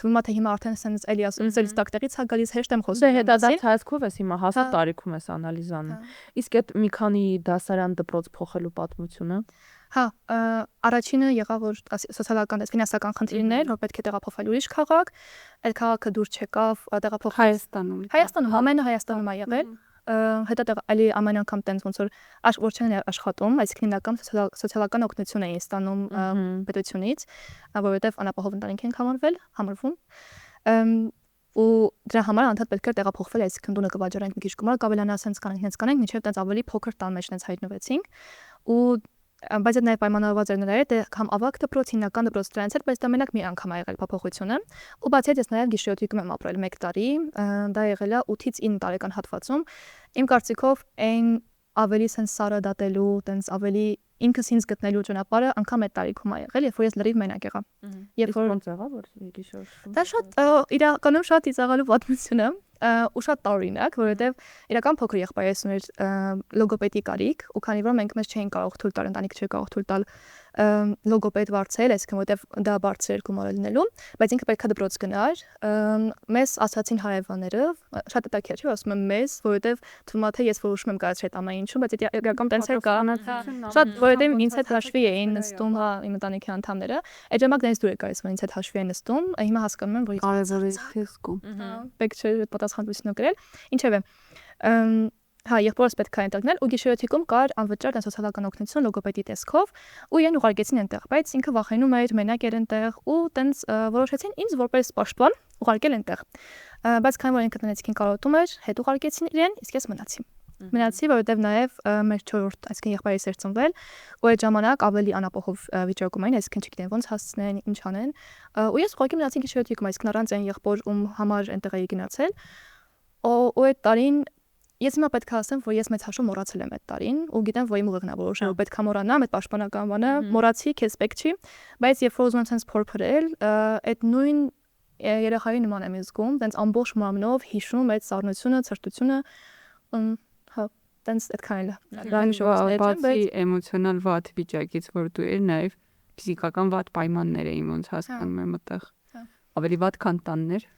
[SPEAKER 2] թվում է թե հիմա արդեն sense էլի ասում ես տակտեղից հա գալիս հեշտ եմ
[SPEAKER 1] Դե
[SPEAKER 2] խոսում։
[SPEAKER 1] հետադարձ հայացքով ես հիմա հասու տարիքում ես անալիզանում։ Իսկ այդ մի քանի դասարան դպրոց փոխելու պատմությունը։
[SPEAKER 2] Հա, առաջինը եղավ որ սոցիալական, ֆինանսական խնդիրներ, որ պետք է տեղափոխել ուրիշ քաղաք, այդ քաղաքը դուր չեկավ, տեղափոխել Հայաստանում, ամենը Հայաստանում է եղել։ Հետո էլի ամեն անգամ տենց ոնց որ չեն աշխատում, այսինքն հիմնական սոցիալական օգնություն էին ստանում պետությունից, որովհետև անապահով ընտանիք են համարվում։ Ու դրա համար անդադ պետք է տեղափոխվել, այսինքն տունը կվաճառենք մի քիչ գումար, կավելանա sense կանենք, մինչև տենց ավելի փոքր տան մեջ տենց հայտնվեցինք։ Ու բայց այդ նաև պայմանավորված էր նրա հետ, կամ ավագ դպրոց, հիմնական դպրոց դրանից էր, բայց դա մենակ մի անգամ ա եղել փոփոխությունը։ Ու բացի այդ ես նաև Գիշերօթիկում եմ ապրել 1 տարի, դա եղել է 8-ից 9 տարեկան հատվածում։ Իմ կարծիքով այն ավելի sense սարը դատելու, տենց ավելի ինքս ինձ գտնելու ճանապարհը անգամ այդ տարիքում ա եղել, երբ որ ես լրիվ մենակ եղա։
[SPEAKER 1] Երբ որ ոնց եղավ որ Գիշերօթիկում։
[SPEAKER 2] Դա շատ իրականում շատ ծիծաղալու պատմություն է։ Ու շատ տարօրինակ, որովհետև իրական փոքր եղբայրս ուներ լոգոպեդի կարիք, ու քանի որ մենք մեզ չէին կարող թույլ տալ, ընտանիքը չէր կարող թույլ տալ լոգոպեդ վարձել, այսինքն որովհետև դա բարձր էր գումարը լինելու, բայց ինքը պետքա դպրոց գնար։ Մեզ ասացին հարևանները, շատ հետաքրքիր չէ, ասում եմ մեզ, որովհետև թվում է թե ես որոշում եմ կայացրել այդ ամեն ինչում, բայց դա իրական տենց էր կա։ Շատ որովհետև ինձ հետ հաշվի էին նստում, հա, իմ ընտանիքի անդամները։ Այդ ժամանակ դες դուր է գալիս, որ ինձ հետ հաշվի էին նստում, հիմա հասկանում եմ, որ
[SPEAKER 3] կարևորի քեզկում։
[SPEAKER 2] Պետք չէ պատասխանատվությունը գրել։ Ինչևէ, հա, եղբորս պետք է ընտրել ու Գիշերօթիկում կար անվճար սոցիալական օգնություն լոգոպեդի տեսքով ու իրեն ուղարկեցին այնտեղ, բայց ինքը վախենում էր, մենակ էր այնտեղ ու տենց որոշեցին ինձ որպես պաշտպան ուղարկել այնտեղ։ Բայց քանի որ ինքը տնեցին կարոտում էր, հետ ուղարկեցին իրեն, իսկ ես մնացի։ Մնացի, որովհետև նաև մեր 4-րդ, այսինքն եղբայրս էր ծնվել, ու այդ ժամանակ ավելի անապահով վիճակում էին, այսինքն չգիտեն ոնց հասցնեն, ինչ անեն։ Ու ես ուղղակի մնացի Գիշերօթիկում, այսինքն առանց այն եղբոր ում համար այնտեղ էի գնացել։ Ու այդ տարին ես հիմա պետք է ասեմ, որ ես մեծ հաշվով մոռացել եմ այդ տարին ու գիտեմ, որ իմ ուղեղն է որոշել, որ պետք է մոռանամ այդ պաշտպանական բանը, մոռացի, քեզ պետք չի, բայց երբ որ ուզում եմ sense փորփրել, այդ նույն երեխայի նման եմ զգում, տենց ամբողջ մարմնով հիշում այդ սառնությունը, ցրտությունը, հա, տենց այդքան էլ է։
[SPEAKER 3] Բացի էմոցիոնալ վատ վիճակից, որ դու էր, նաև ֆիզիկական վատ պայմաններ էին, ոնց հասկանում եմ այդտեղ։ Ավելի վատ քան տաններ։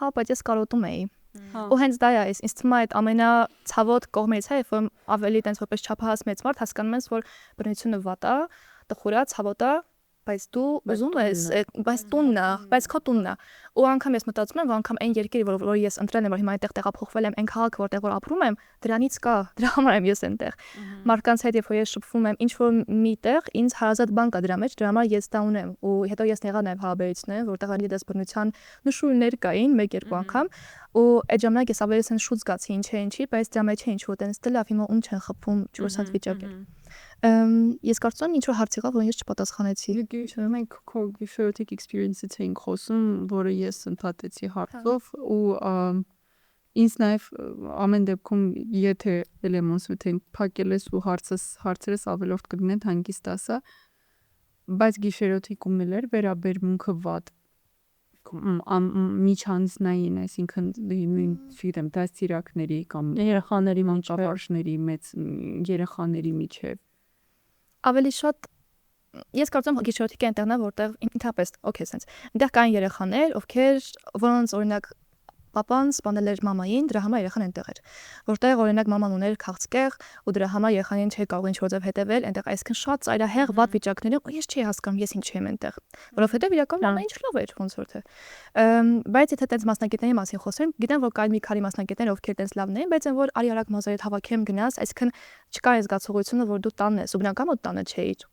[SPEAKER 2] Հա, բայց ես կարոտում էի։ Ու հենց դա է, ինձ թվում է այդ ամենացավոտ կողմից է, երբ որ ավելի տենց որպես չափահաս մեծ մարդ հասկանում ես, որ բնությունը վատ է, տխուր է, ցավոտ է, բայց դու ուզում ես, բայց տունն է, բայց քո տունն է։ Ու անգամ ես մտածում եմ, որ անգամ այն երկիրը, որ ես ընտրել եմ, որ հիմա այնտեղ տեղափոխվել եմ, այն քաղաքը, որտեղ որ ապրում եմ, դրանից կա, դրա համար եմ ես այնտեղ։ Մարդկանց հետ երբ որ ես շփվում եմ, ինչ որ միտեղ, ինձ հարազատ բան կա դրա մեջ, դրա համար ես դա ունեմ։ Ու հետո ես եղա նաև հարաբերություններ, որտեղ ալի դες բնության նշույլներ կային 1-2 անգամ, ու այդ ժամանակ ես ավելի sense շուտ զգացի ինչի, բայց դրա մեջ է ինչ որ տենց դե լավ, հիմա ում չեն խփում, ինչ-որ sense վիճակ է։ Ես կարծում եմ ինչ որ հարց եղավ, որ ես չպատասխանեցի։
[SPEAKER 3] Մենք քո Գիշերօթիկ experience-ից էինք խոսում, որը ես ընդհատեցի հարցով ու ինձ նաև ամեն դեպքում եթե էլեմոնս ուտենք փակել ես ու հարցերս ավելորդ կգնեն հանգիստ ասա, բայց Գիշերօթիկում էլ էր վերաբերմունքը վատ միջանձնային, այսինքն չգիտեմ, դաստիարակների կամ
[SPEAKER 1] երեխաների
[SPEAKER 3] մանկավարժների մեծ երեխաների միջև
[SPEAKER 2] ավելի շատ ես կարծում եմ Գիշերօթիկի այնտեղն է, որտեղ ընդհանրապես okay sense։ Այնտեղ կային երեխաներ, որոնց օրինակ Պապան սպանել էր մամային, դրա համար երեխան այնտեղ էր։ Որտեղ օրինակ մաման ուներ քաղցկեղ ու դրա համար երեխային չէր կարող ինչ-որ հետևել, այնտեղ այսքան շատ ծայրահեղ վատ վիճակներում ու ես չի հասկանում ես ինչ եմ այնտեղ, որովհետև իրականում ամեն ինչ լավ էր ոնց որ թե։ Բայց եթե այդպես մասնակիցների մասին խոսենք, գիտեմ որ կային մի քանի մասնակիցներ, ովքեր այդպես լավն են, բայց այն որ արի արագ մազերդ հավաքեմ գնաս, այսքան չկա այս զգացողությունը, որ դու տանն ես, ու բնական որ տանը չէիր։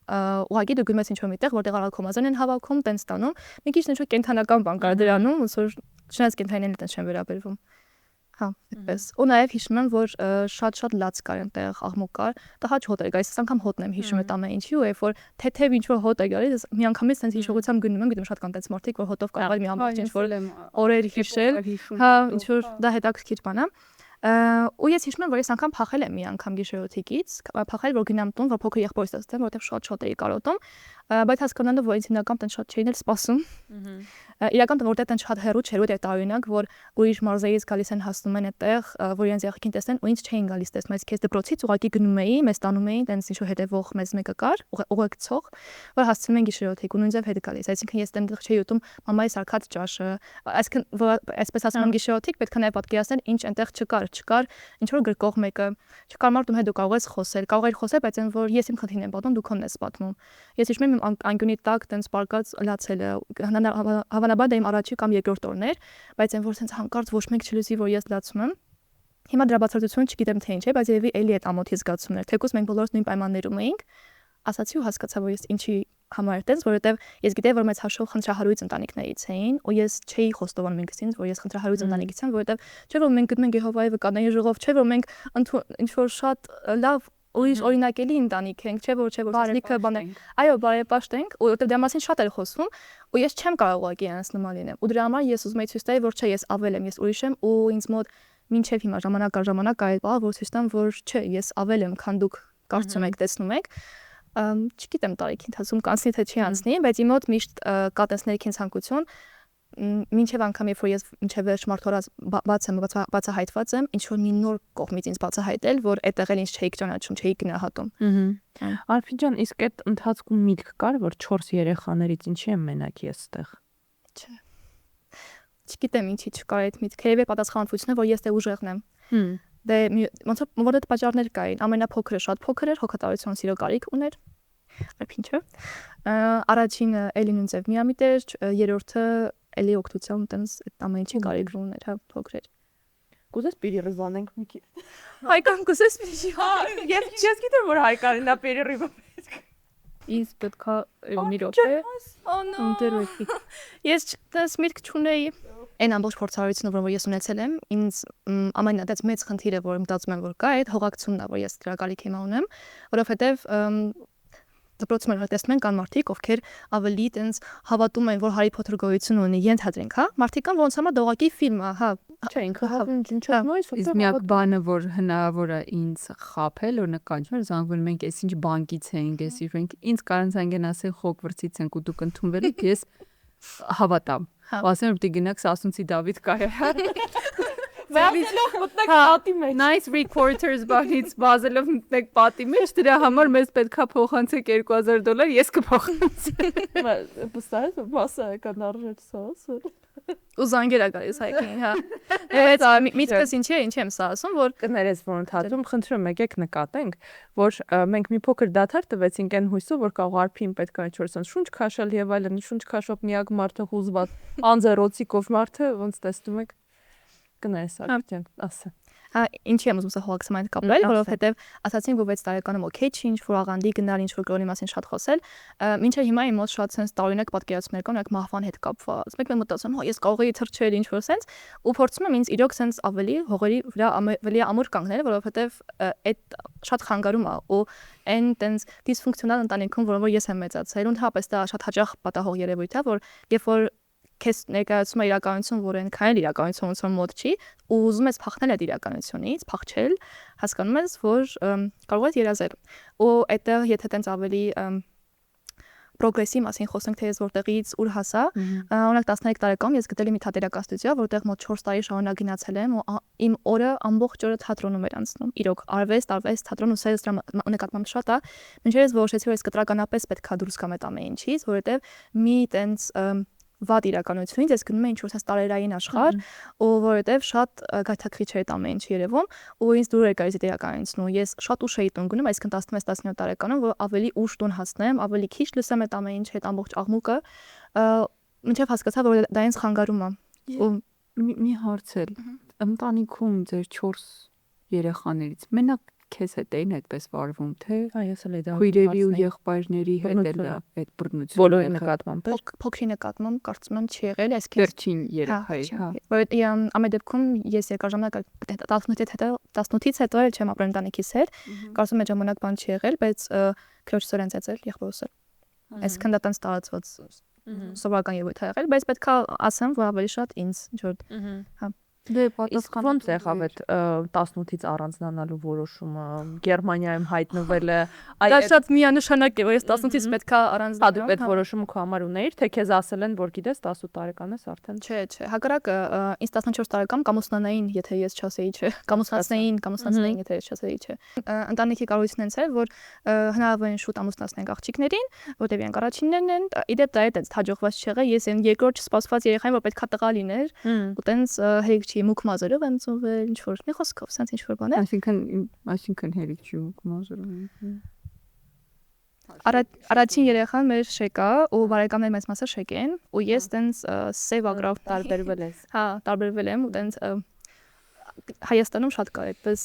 [SPEAKER 2] Ուղղակի դու գնում ես ինչ-որ միտեղ, որտեղ արագ կոմազան են հավաքում, տենց տանում, մի քիչ ինչ-որ կենթանական բան կար դրանում, ոնց որ չնայած կենթանիներն տենց չեն վերաբերվում։ Հա, այդպես։ Ու նաև հիշում եմ, որ շատ լաց կար այնտեղ, աղմուկ կար, տհաճ հոտ էր գալիս, այս անգամ հոտն եմ հիշում այդ ամեն ինչի, ու երբ որ թեթև ինչ-որ հոտ է գալիս, մի անգամից տենց հիշողությամբ գնում եմ, գիտեմ շատ կան տենց մարդիկ, որ հոտով կարող են մի ամբողջ ինչ-որ օրեր հիշել, հա, ինչ-որ դա հետաքրքիր բան է։ Ու ես հիշում եմ, որ ես անգամ փախել եմ մի անգամ Գիշերօթիկից, փախել որ գնամ տուն, որ փոքր եղբորս ստեմ, որովհետև շատ էի կարոտում, բայց հասկանալը որ ինձ հիմնական տեն շատ չէին էլ սպասում իրական որտեղ տեն շատ հեռու չէր որտեղ տարօրինակ որ ուրիշ մարզերից գալիս են հասնում են այդտեղ որ իրենց եղքին տեսնեն ու ինձ չէին գալիս տեսնում այս քեզ դպրոցից ուղակի գնում էի մեզ տանում էին տենց ինչ-որ հետևող մեզ մեկը կար ուղեկցող որ հասցնում են գիշերօթիկ ու նույնպես հետ գալիս այսինքն ես տենց չէի ուտում մամայի սարքած ճաշը այսինքն այսպես ասում եմ գիշերօթիկ պետք է նաև պատկերացնել ինչ այնտեղ չկար ինչ որ գրկող մեկը չկար մարդ ում հետ դու կարող ես խոսել կարող ես խոսել բայց այն որ ես իմ խնդիրն եմ պատմում դու քոնն ես պատմում ես հիշում եմ իմ անկյունի տակ տենց պարկած լացելը հավանաբար դա իմ առաջի կամ երկրորդ օրն էր բայց այն որ sense հանկարծ ոչ մեկ չլսի որ ես լացում եմ հիմա դրա բացատրությունը չգիտեմ թե ինչ է բայց երևի էլի այդ ամոթի զգացումներ թեկուզ մենք բոլորս նույն պայմաններում էինք ասացի ու հասկացա որ ես ինչի համար այդպես որովհետև ես գիտեի որ մեծ հաշվով խնդրահարույց ընտանիքներից էին ու ես չէի խոստովանում ինքս որ ես խնդրահարույց ընտանիքից եմ որովհետև չէ որ մենք գտնում ենք Եհովայի վկանայի ժողով չէ որ մենք ինչ որ շատ լավ ուրիշ օրինակելի ընտանիք ենք չէ որ լիքը բաներ այո բարեպաշտ ենք ու որովհետև դրա մասին շատ էր խոսվում ու ես չեմ կարող ուղղակի այնպես նման լինեմ ու դրա համար ես ուզում եի ցույց տալ որ չէ ես ավել եմ ես ուրիշ եմ ու ինձ մոտ մինչև հիմա ժամանակ կա այդ բանը որ ցույց տամ որ չէ ես ավել եմ քան դուք կարծում եք տեսնում եք չգիտեմ տարիքի ընթացքում կանցնի թե չի անցնի, բայց իմ մոտ միշտ կա տես ներքին ցանկություն մինչև անգամ երբ որ ես մինչև վերջ մարդորած բացահայտված եմ, ինչ որ մի նոր կողմից ինձ բացահայտել, որ այդտեղ էլ ինձ չէի ճանաչում, չէի գնահատում։
[SPEAKER 1] Արփի ջան, իսկ այդ ընթացքում միտք կար, որ 4 երեխաներից ինչի եմ մենակ ես այդտեղ։
[SPEAKER 2] Չէ։ Չգիտեմ ինչի չկար այդ միտքը, երևի պատասխանատվությունը, որ ես դե ուժեղն եմ։ Դե ոնց որ այդ պատճառներ կային, ամենափոքրը շատ փոքր էր, հոգատարություն սիրո կարիք ուներ։ Արփինչը։ Առաջինը էլի նույնպես միամիտ էր, երրորդը էլի օգտության տենց այդ ամեն ինչի կարիք ուներ, հա, փոքր էր։
[SPEAKER 1] Կուզես պերերիվանենք մի քիչ։
[SPEAKER 2] Հայկան կուզես պերերի։
[SPEAKER 1] Հա, ես գիտեմ որ հայկանին նա պերերիվա պետք։
[SPEAKER 2] Ինձ պետքա մի րոպե։ Ընտրվի։ Ես դες միտք չունեի։ Այն ամբողջ փորձառությունը, որ ես ունեցել եմ, ինձ ամենադից մեծ խնդիրը, որ մտածում եմ, որ կա, այդ հողակցությունն է, որ ես դրա գալիք հիմա ունեմ, որովհետև դպրոցում են տեսնում են կան մարդիկ, ովքեր ավելի տենց հավատում են, որ Հարի Փոթեր գոյություն ունի, ենթադրենք, հա, մարդիկ կան, ոնց համա դողակի ֆիլմ է, հա,
[SPEAKER 1] չէ, ինքը ինչու՞
[SPEAKER 3] Իսկ միակ բանը, որ հնարավոր է ինձ խաբել, որ նկատում եմ, զանգվում ենք, այս ինչ բանկից էինք, էս իրենք, ինձ կարանցան գեն ասել Հոգվրցից ենք ու դուք ընդունվել եք, ես հավատամ։ Ասեմ, որ դի գնաք Սասունցի Դավիթ կայա։
[SPEAKER 1] Վազելով մտնեք պատի մեջ։
[SPEAKER 3] Nice reporters բանից վազելով մտնեք պատի մեջ, դրա համար մեզ պետքա փոխանցեք $2000, ես կփոխանցեմ։
[SPEAKER 1] Բստայես, մասը կան արժեք սա։
[SPEAKER 2] Ու զանգերա գալիս հայկին, հա։ Այդ միտքս ինչի եմ սա ասում, որ
[SPEAKER 1] կներես որ ընդհանրում խնդրում եկեք նկատենք, որ մենք մի փոքր դադար տվեցինք այն հույսով, որ կարող արփին պետք է ինչ-որ շունչ քաշել եւ այլն, շունչ քաշող միակ մարդը հուզված անձեռոցիկով մարդը, ոնց տեսնում եք կներես ակտիվ ասա։
[SPEAKER 2] Հա, ինչի եմ ուզում սա հողակցում այդ կապել, որովհետև ասացին, որ 6 տարեկանում օքեյ չի, ինչ որ աղանդի գնալ, ինչ որ կրոնի մասին շատ խոսել։ Մինչև հիմա իմ մոտ շատ sense տարօրինակ պատկերացումներ կան, այդ մահվան հետ կապված։ Մեկ մտածում, հա, ես կարող էի թռչել ինչ որ sense, ու փորձում եմ ինձ իրոք sense ավելի հողերի վրա ավելի ամուր կանգնել, որովհետև այդ շատ խանգարում է ու այն տենց դիսֆունկցիոնալ ընտանիքում, որոնց ես եմ մեծացել, ու հապես դա շատ հաճախ պատահող երևույթ է, որ երբ որ քեզ ներկայացում է իրականություն, որ այնքան իրականություն ոնց որ մոտ չի, ու ուզում ես փախնել այդ իրականությունից, փախչել, հասկանում ես, որ կարող ես երազել։ Ու այդտեղ եթե տենց ավելի պրոգրեսի մասին խոսենք, թե ես որտեղից ուր հասա, օրինակ 13 տարեկանում ես գտել եմ մի թատերական ստուդիա, որտեղ մոտ 4 տարի շարունակ գնացել եմ ու իմ օրը ամբողջ օրը թատրոնում էր անցնում։ Իրոք արվեստ, թատրոն ու սերս դրա նկատմամբ շատ է։ Մինչև ես որոշեցի, որ ես կտրականապես պետքա դուրս գամ այդ ամեն ինչից, որովհետև մի տենց վատ իրականությունից ես գնում եմ ինչ-որ sense տարերային աշխարհ, ու որովհետև շատ գայթակղիչ էր այդ ամեն ինչ երևում, ու ինձ դուր էր գալիս այդ իրականությունն, ու ես շատ ուշ էի տուն գնում, այսինքն 16-17 տարեկանում, որ ավելի ուշ տուն հասնեմ, ավելի քիչ լսեմ այդ ամեն ինչ, այդ ամբողջ աղմուկը, մինչև հասկացա, որ դա ինձ խանգարում է։
[SPEAKER 3] Ու մի հարց էլ, ընտանիքում ձեր 4 երեխաներից մենակ քեզ հետ էին այդպես վարվում, թե
[SPEAKER 1] ես էլ դա
[SPEAKER 3] քույրերի ու եղբայրների հետ էլ այդ բռնությունը
[SPEAKER 1] բոլորի նկատմամբ
[SPEAKER 2] փոքրի նկատմամբ կարծում եմ չի եղել, այսինքն
[SPEAKER 3] վերջին երեխայի, հա։
[SPEAKER 2] Որովհետև ամեն դեպքում ես երկար ժամանակ 18-ից հետո էլ չեմ ապրել ընտանիքիս հետ, կարծում եմ ժամանակ բան չի եղել, բայց քրոջս օրենց էցել, եղբորս էլ։ Այսինքն դա տենց տարածված սովորական երևույթ է եղել, բայց պետքա ասեմ, որ ավելի շատ ինձ ինչ որ հա
[SPEAKER 3] Դե
[SPEAKER 1] Իսկ ո՞նց եղավ այդ 18-ից առանձնանալու որոշումը Գերմանիայում հայտնվել է
[SPEAKER 2] Դա շատ միանշանակ է, որ ես 18-ից պետքա առանձնանամ։
[SPEAKER 1] այդ որոշումը քո համար ունեիր, թե քեզ ասել են, որ գիտես 18 տարեկան ես արդեն։
[SPEAKER 2] Չէ, հակառակը ինձ 14 տարեկան կամուսնանային, եթե ես չասեի, չէ, կամուսնացնեին, եթե ես չասեի, չէ։ Ընտանիքի կառույցն են ցել, որ հնարավորին շուտ ամուսնացնենք աղջիկներին, որտեղ իրենք առաջիններն են, իդեպ դա է հաջողված չեղել, ես եմ երկրորդ չսպասված երեխային, որ պետքա տղա լիներ, ու տենց հերիք չի մուկ մազերով եմ ծնվել, ինչ որ մի խոսքով, սենց ինչ որ բան է։
[SPEAKER 3] Այսինքն հերիք չի մուկ մազերով։
[SPEAKER 2] Առաջին երեխան մեր շեկա ու բարեկամներ մեծ մասը շեկ են ու ես տենց սև ագրավ
[SPEAKER 1] տարբերվել ես։
[SPEAKER 2] Հա, տարբերվել եմ ու տենց Հայաստանում շատ կա այդպես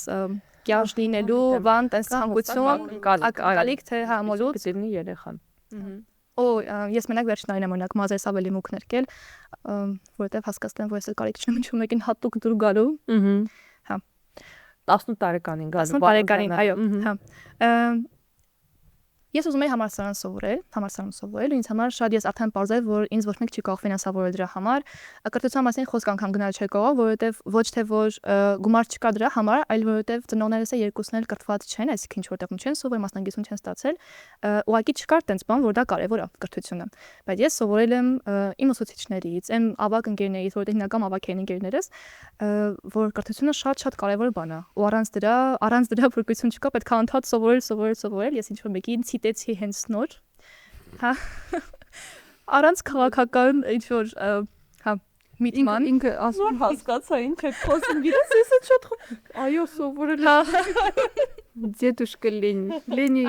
[SPEAKER 2] կյաշ լինելու բան տենց ցանկություն ակալիկ թե հա մոլուց
[SPEAKER 1] դինի երեխան։
[SPEAKER 2] Օ ես մենակ վերջին տարին եմ օրինակ մազերս ավելի մուկ ներկել որովհետև հասկացել եմ որ ես կարիք չունեմ ինչ մեկին հատուկ դուր գալու Հա
[SPEAKER 1] 18 տարեկանին գալու
[SPEAKER 2] 18 տարեկանին այո հա Ես ուզում եի համալսարանում սովորել, ինձ համար շատ ես արդեն պարզել, որ ինձ ոչ մեկ չի կարող ֆինանսավորել դրա համար։ Կրթության մասին խոսք անգամ գնալ չէ կարող, որովհետև ոչ թե որ գումար չկա դրա համար, այլ որովհետև ծնողներս երկուսն էլ կրթված չեն, այսինքն ինչ որտեղ չեն սովորել, մասնագիտություն չեն ստացել, ուղղակի չկար տենց բան, որ դա կարևոր է կրթությունը։ Բայց ես սովորել եմ իմ ուսուցիչներից, իմ ավագ ընկերներից, որտեղ հիմնական ավագ են ընկերներս, որ կրթությունը շատ կարևոր բան է։ Ու առանց դրա փրկություն չկա, պետք է անդադ սովորել, ես ինչ որ մեկին ցիտեցի հենց նոր հա առանց քաղաքական ինչ որ հա միտման
[SPEAKER 1] ինքը ասում հասկացա ինչ է խոսում գիտես ես այդ շատ այո սովորել
[SPEAKER 2] հա
[SPEAKER 3] դեդուշկա Լենի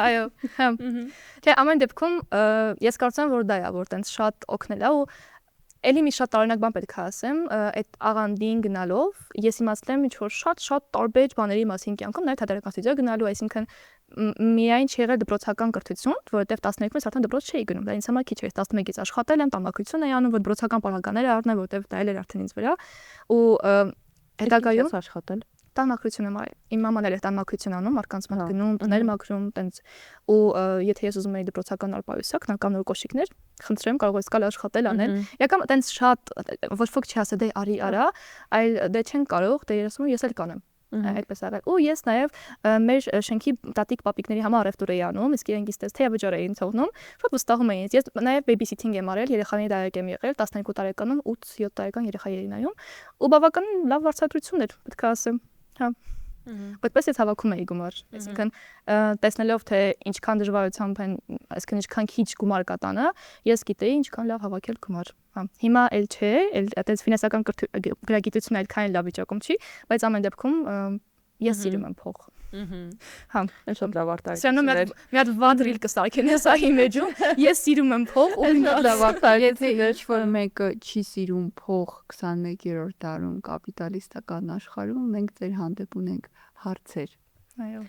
[SPEAKER 2] այո հա թե ամեն դեպքում ես կարծում եմ որ դա է որ տենց շատ օգնել է ու Էլի մի շատ տարօրինակ բան պետք է ասեմ, այդ աղանդին գնալով ես իմացել եմ ինչ որ շատ տարբեր բաների մասին կյանքում, նաև թատերական ստուդիա գնալու, այսինքն միայն չի եղել դպրոցական կրթություն, որովհետև 12-ից արդեն դպրոց չէի գնում, դա ինձ համար քիչ էր, 11-ից աշխատել եմ, տամակություն էի անում, որ դպրոցական պարագաներ առնեմ, որովհետև դա էլ էր արդեն ինձ վրա, ու հետագայում
[SPEAKER 1] աշխատել
[SPEAKER 2] տամակություն եմ արել։ Իմ մաման էլ էր տամակություն անում, մարդկանց մոտ գնում, տներ մաքրում, տենց ու եթե ես ուզում եի դպրոցական ալպայուսակ, նական նոր կոշիկներ, խնդրեմ, կարող ես գալ աշխատել անել։ Իրական տենց շատ ոչ ոք չի ասել դե արի արա, այլ դե չեն կարող, դե ես ասում եմ ես էլ կանեմ։ Այդպես աղել։ Ու ես նաև մեր շենքի տատիկ պապիկների համար առևտուր էի անում, իսկ իրենք իստես թեյավճար էին թողնում, շատ վստահում էին։ Ես նաև babysitting եմ արել, երեխաների դայակ եմ եղել, 12 տարեկանում 8-7 տարեկան երեխաների նայում, ու բավական լավ վարձատրություն էր, պետք է ասեմ։ Հա։ Այդպես ես հավաքում էի գումար, այսինքն տեսնելով թե ինչքան դժվարությամբ են, այսինքն ինչքան քիչ գումար կա տանը, ես գիտեի ինչքան լավ հավաքել գումար։ Հա, հիմա էլ չէ, էլ այդպես ֆինանսական գրագիտությունը այդքան լավ վիճակում չի, բայց ամեն դեպքում ես սիրում եմ փող։ Հա,
[SPEAKER 1] շատ լավ արտահայտություն։
[SPEAKER 2] Սրանով մի հատ վադրիլ կսարքեն հեսա իմեջում, ես սիրում եմ փող ու
[SPEAKER 1] լավ արտահայտություն։
[SPEAKER 3] Եթե ինչ-որ մեկը չի սիրում փող 21-րդ դարում կապիտալիստական աշխարհում, մենք ձեր հանդեպ ունենք հարցեր։
[SPEAKER 2] Այո։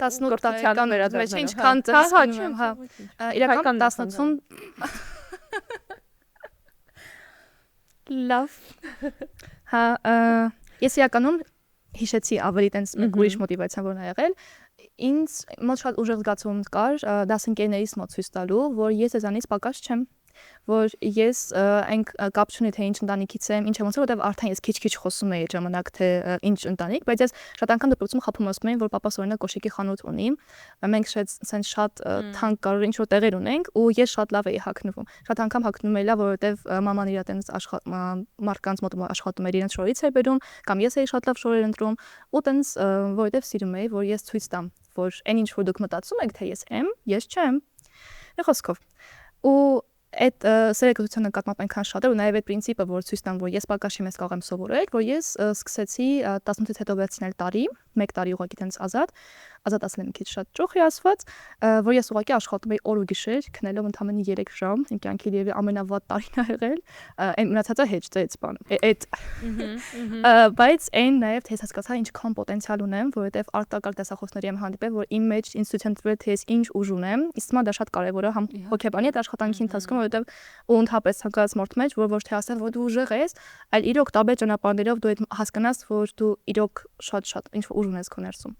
[SPEAKER 1] 18
[SPEAKER 2] տարեկան մեջ ինչքան ծնվում եմ, հա։ Իրական 18 Լավ։ Հա, ես իրականում հիշեցի ավելի տենց մեկ ուրիշ մոտիվացիա որ նա եղել ինձ մոտ շատ ուժեղ զգացում կար դասընկերներիս մոտ ցույց տալու որ ես եզանից պակաս չեմ որ ես այն կապ չունի թե ինչ ընտանիքից եմ ինչ եմ ոնց որովհետև արդեն ես քիչ-քիչ խոսում էի ժամանակ թե ինչ ընտանիք բայց ես շատ անգամ դպրոցում խափում ասում էին որ պապաս օրինակ կոշիկի խանութ ունի մենք շատ թանկ կարող ինչ որ տեղեր ունենք ու ես շատ լավ էի հագնվում շատ անգամ հագնում էի լավ որովհետև մաման իր այտենց մարդկանց մոտ աշխատում էր իրենց շորից էր բերում կամ ես էի շատ լավ շորեր ընտրում ու տենց որովհետև սիրում էի որ ես ցույց տամ որ այն ինչ որ դուք մտածում եք թե ես եմ ես չեմ մի խոսքով ու այդ սերեկցությունը նկատմամբ այնքան շատ էր ու նաև այդ պրինցիպը որ ցույց տամ որ ես պակաս չեմ ես կարող եմ սովորել որ ես սկսեցի 18-ից հետո վերցնել տարի 1 տարի ուղղակի տենց ազատ ասել եմ քիչ շատ ճոխ է ասված որ ես ուղղակի աշխատում էի օր ու գիշեր քնելով ընդամենը 3 ժամ իմ կյանքի երևի ամենավատ տարին ա եղել այն մնացածը հեչ է այդ բան այդ բայց այն նաև թե հասկացա ինչքան պոտենցիալ ունեմ որովհետև արտակարգ դասախոսների եմ հանդիպել որ իմ մեջ ինստիտուցիոն դրել թե ես ինչ ուժ ունեմ իսկ դա շատ կարևոր է համ հոգեբանի այդ աշխատանքի ընթացքում որովհետև ու ընդհանրապես ցանկացած մարդ մեջ որ ոչ թե ասել որ դու ուժեղ ես այլ իրոք տարբեր ճանապարհներով դու այդ հասկանաս որ դու իրոք շատ ինչ որ ուժ ունես քո ներսում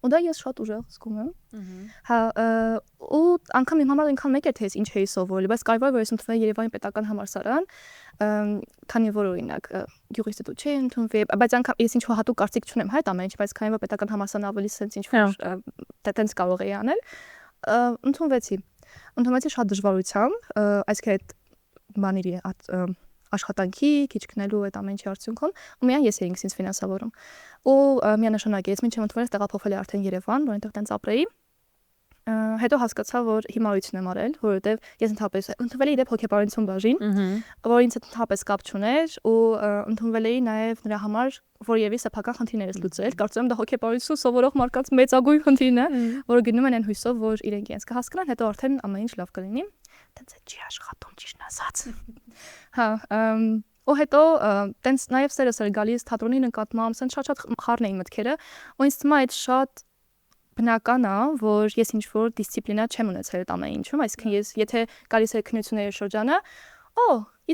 [SPEAKER 2] ու դա ես շատ ուժեղ զգում եմ։ Հա, ու անգամ իմ համար ինքան մեկ է թե ինչ էի սովորել, բայց կարևոր է որ ես ընդունվեի Երևանի պետական համալսարան, քանի որ օրինակ գյուղիստատուտ չէի ընդունվի, բայց անգամ ես ինչ-որ հատուկ կարծիք չունեմ հայ ամեն ինչ, բայց քանի որ պետական համալսարանը ավելի sense ինչ-որ տենց կարող էի անել, ընդունվեցի շատ դժվարությամբ, այսինքն այդ բաների աշխատանքի, քիչ քնելու այդ ամեն ինչի արդյունքում, ու միայն ես էի ինքս ինձ ֆինանսավորում։ Ու միանշանակ ես մինչև ընդունվելս տեղափոխվել էի արդեն Երևան, որ այնտեղ տենց ապրեի։ Հետո հասկացա, որ հիմարություն եմ արել, որովհետև ես ընդհանրապես ընդունվել էի դեպ հոգեբանություն բաժին, որ ինձ ընդհանրապես կապ չուներ, ու ընդունվել էի նաև նրա համար, որ եւի սեփական խնդիրներս լուծել։ Կարծում եմ դա հոգեբանություն սովորող մարդկանց մեծագույն խնդիրն է, որը գնում են այն հույսով, որ իրենք ինձ կհասկանան, հետո արդեն ամեն ինչ լավ կլինի։ Տենց է չի աշխատում ճիշտ ասած։ Հա, ու հետո տենց նաև սերս էր գալիս թատրոնի նկատմամբ, սենց շատ խառն էին մտքերը, ու ինձ թվում է այդ շատ բնական է, որ ես ինչ-որ դիսցիպլինա չեմ ունեցել այդ ամեն ինչում, այսինքն ես եթե գալիս է քննությունների շրջանը,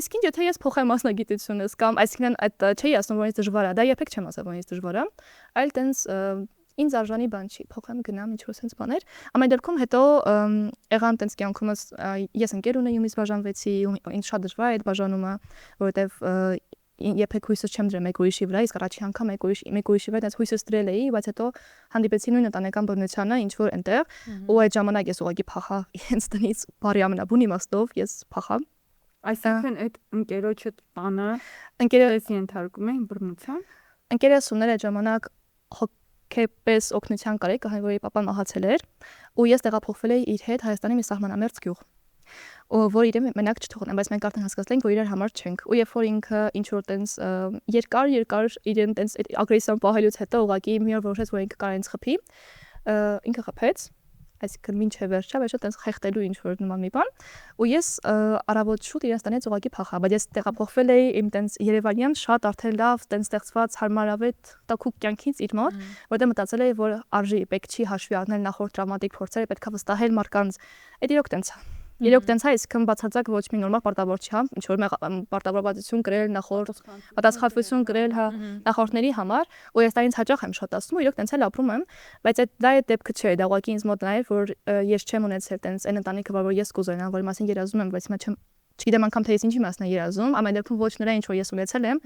[SPEAKER 2] իսկ ինչ եթե ես փոխեմ մասնագիտությունս կամ այսինքն այդ չի ասում որ ինձ դժվար է, դա երբեք չեմ ասել որ ինձ դժվար է, այլ տենց ինձ արժանի բան չի, փոխեմ գնամ ինչ-որ sense բաներ։ Ամեն դեպքում հետո եղան տենց կյանքումս ես ընկեր ունեի ումից բաժանվեցի, ինձ շատ դժվար է այդ բաժանումը, որովհետև երբեք հույսս չեմ դրել մեկ ուրիշի վրա, իսկ առաջի անգամ մեկ ուրիշի վրա այդպես հույսս դրել էի, բայց հետո հանդիպեցի նույն ընտանեկան բռնությանը, ինչ որ այնտեղ, ու այդ ժամանակ ես ուղղակի փախա իրենց տնից, բարի ամենաբուն իմաստով ես փախա։
[SPEAKER 3] Այսինքն այդ ընկերոջը տանը ընկերս ենթարկում էին բռնության։
[SPEAKER 2] Ընկերս ուներ այդ ժամանակ հոգեպես օգնության կարիք, քանի որ պապան մահացել էր, ու ես տեղափոխվել էի իր հետ Հայաստանի մի սահմանամերձ գյուղ։ Որ իրեն մենակ չթողնեմ, բայց մենք արդեն հասկացել ենք, որ իրար համար չենք։ Ու երբ որ ինքը ինչ որ տենց երկար իրեն տենց ագրեսիան պահելուց հետո ուղղակի մի օր որոշեց, որ ինքը կարող է ինձ խփի, ինքը խփեց, այսինքն մինչև վերջը տենց խեղտելու ինչ որ նման մի բան, ու ես առավոտ շուտ իրենց տնից ուղղակի փախա, բայց ես տեղափոխվել էի իմ տենց երևանյան շատ արդեն լավ տենց ստեղծված հարմարավետ տաքուկ կյանքից իր մոտ, որտեղ մտածել էի, որ արժի պետք չի հաշվի առնել նախորդ տրավմատիկ փորձերը, պետքա վստահել մարդկանց։ Այդ իրոք տենց է։ Իրոք տենց է, իսկ բացարձակ ոչ մի նորմալ պարտավոր չի, հա, ինչ որ պարտավորվածություն կրել նախորդ, պատասխանատվություն կրել, հա, նախորդների համար, ու ես դա ինձ հաճախ եմ շատ ասում, ու իրոք տենց էլ ապրում եմ, բայց դա է դեպքը չէ, դա ուղղակի ինձ մոտ նայ, որ ես չեմ ունեցել տենց այն ընտանիքը, որ ես կուզենամ, որի մասին երազում եմ, բայց հիմա չգիտեմ անգամ թե ես ինչի մասն եմ երազում, ամեն դեպքում ոչ նրա ինչ որ ես ունեցել եմ,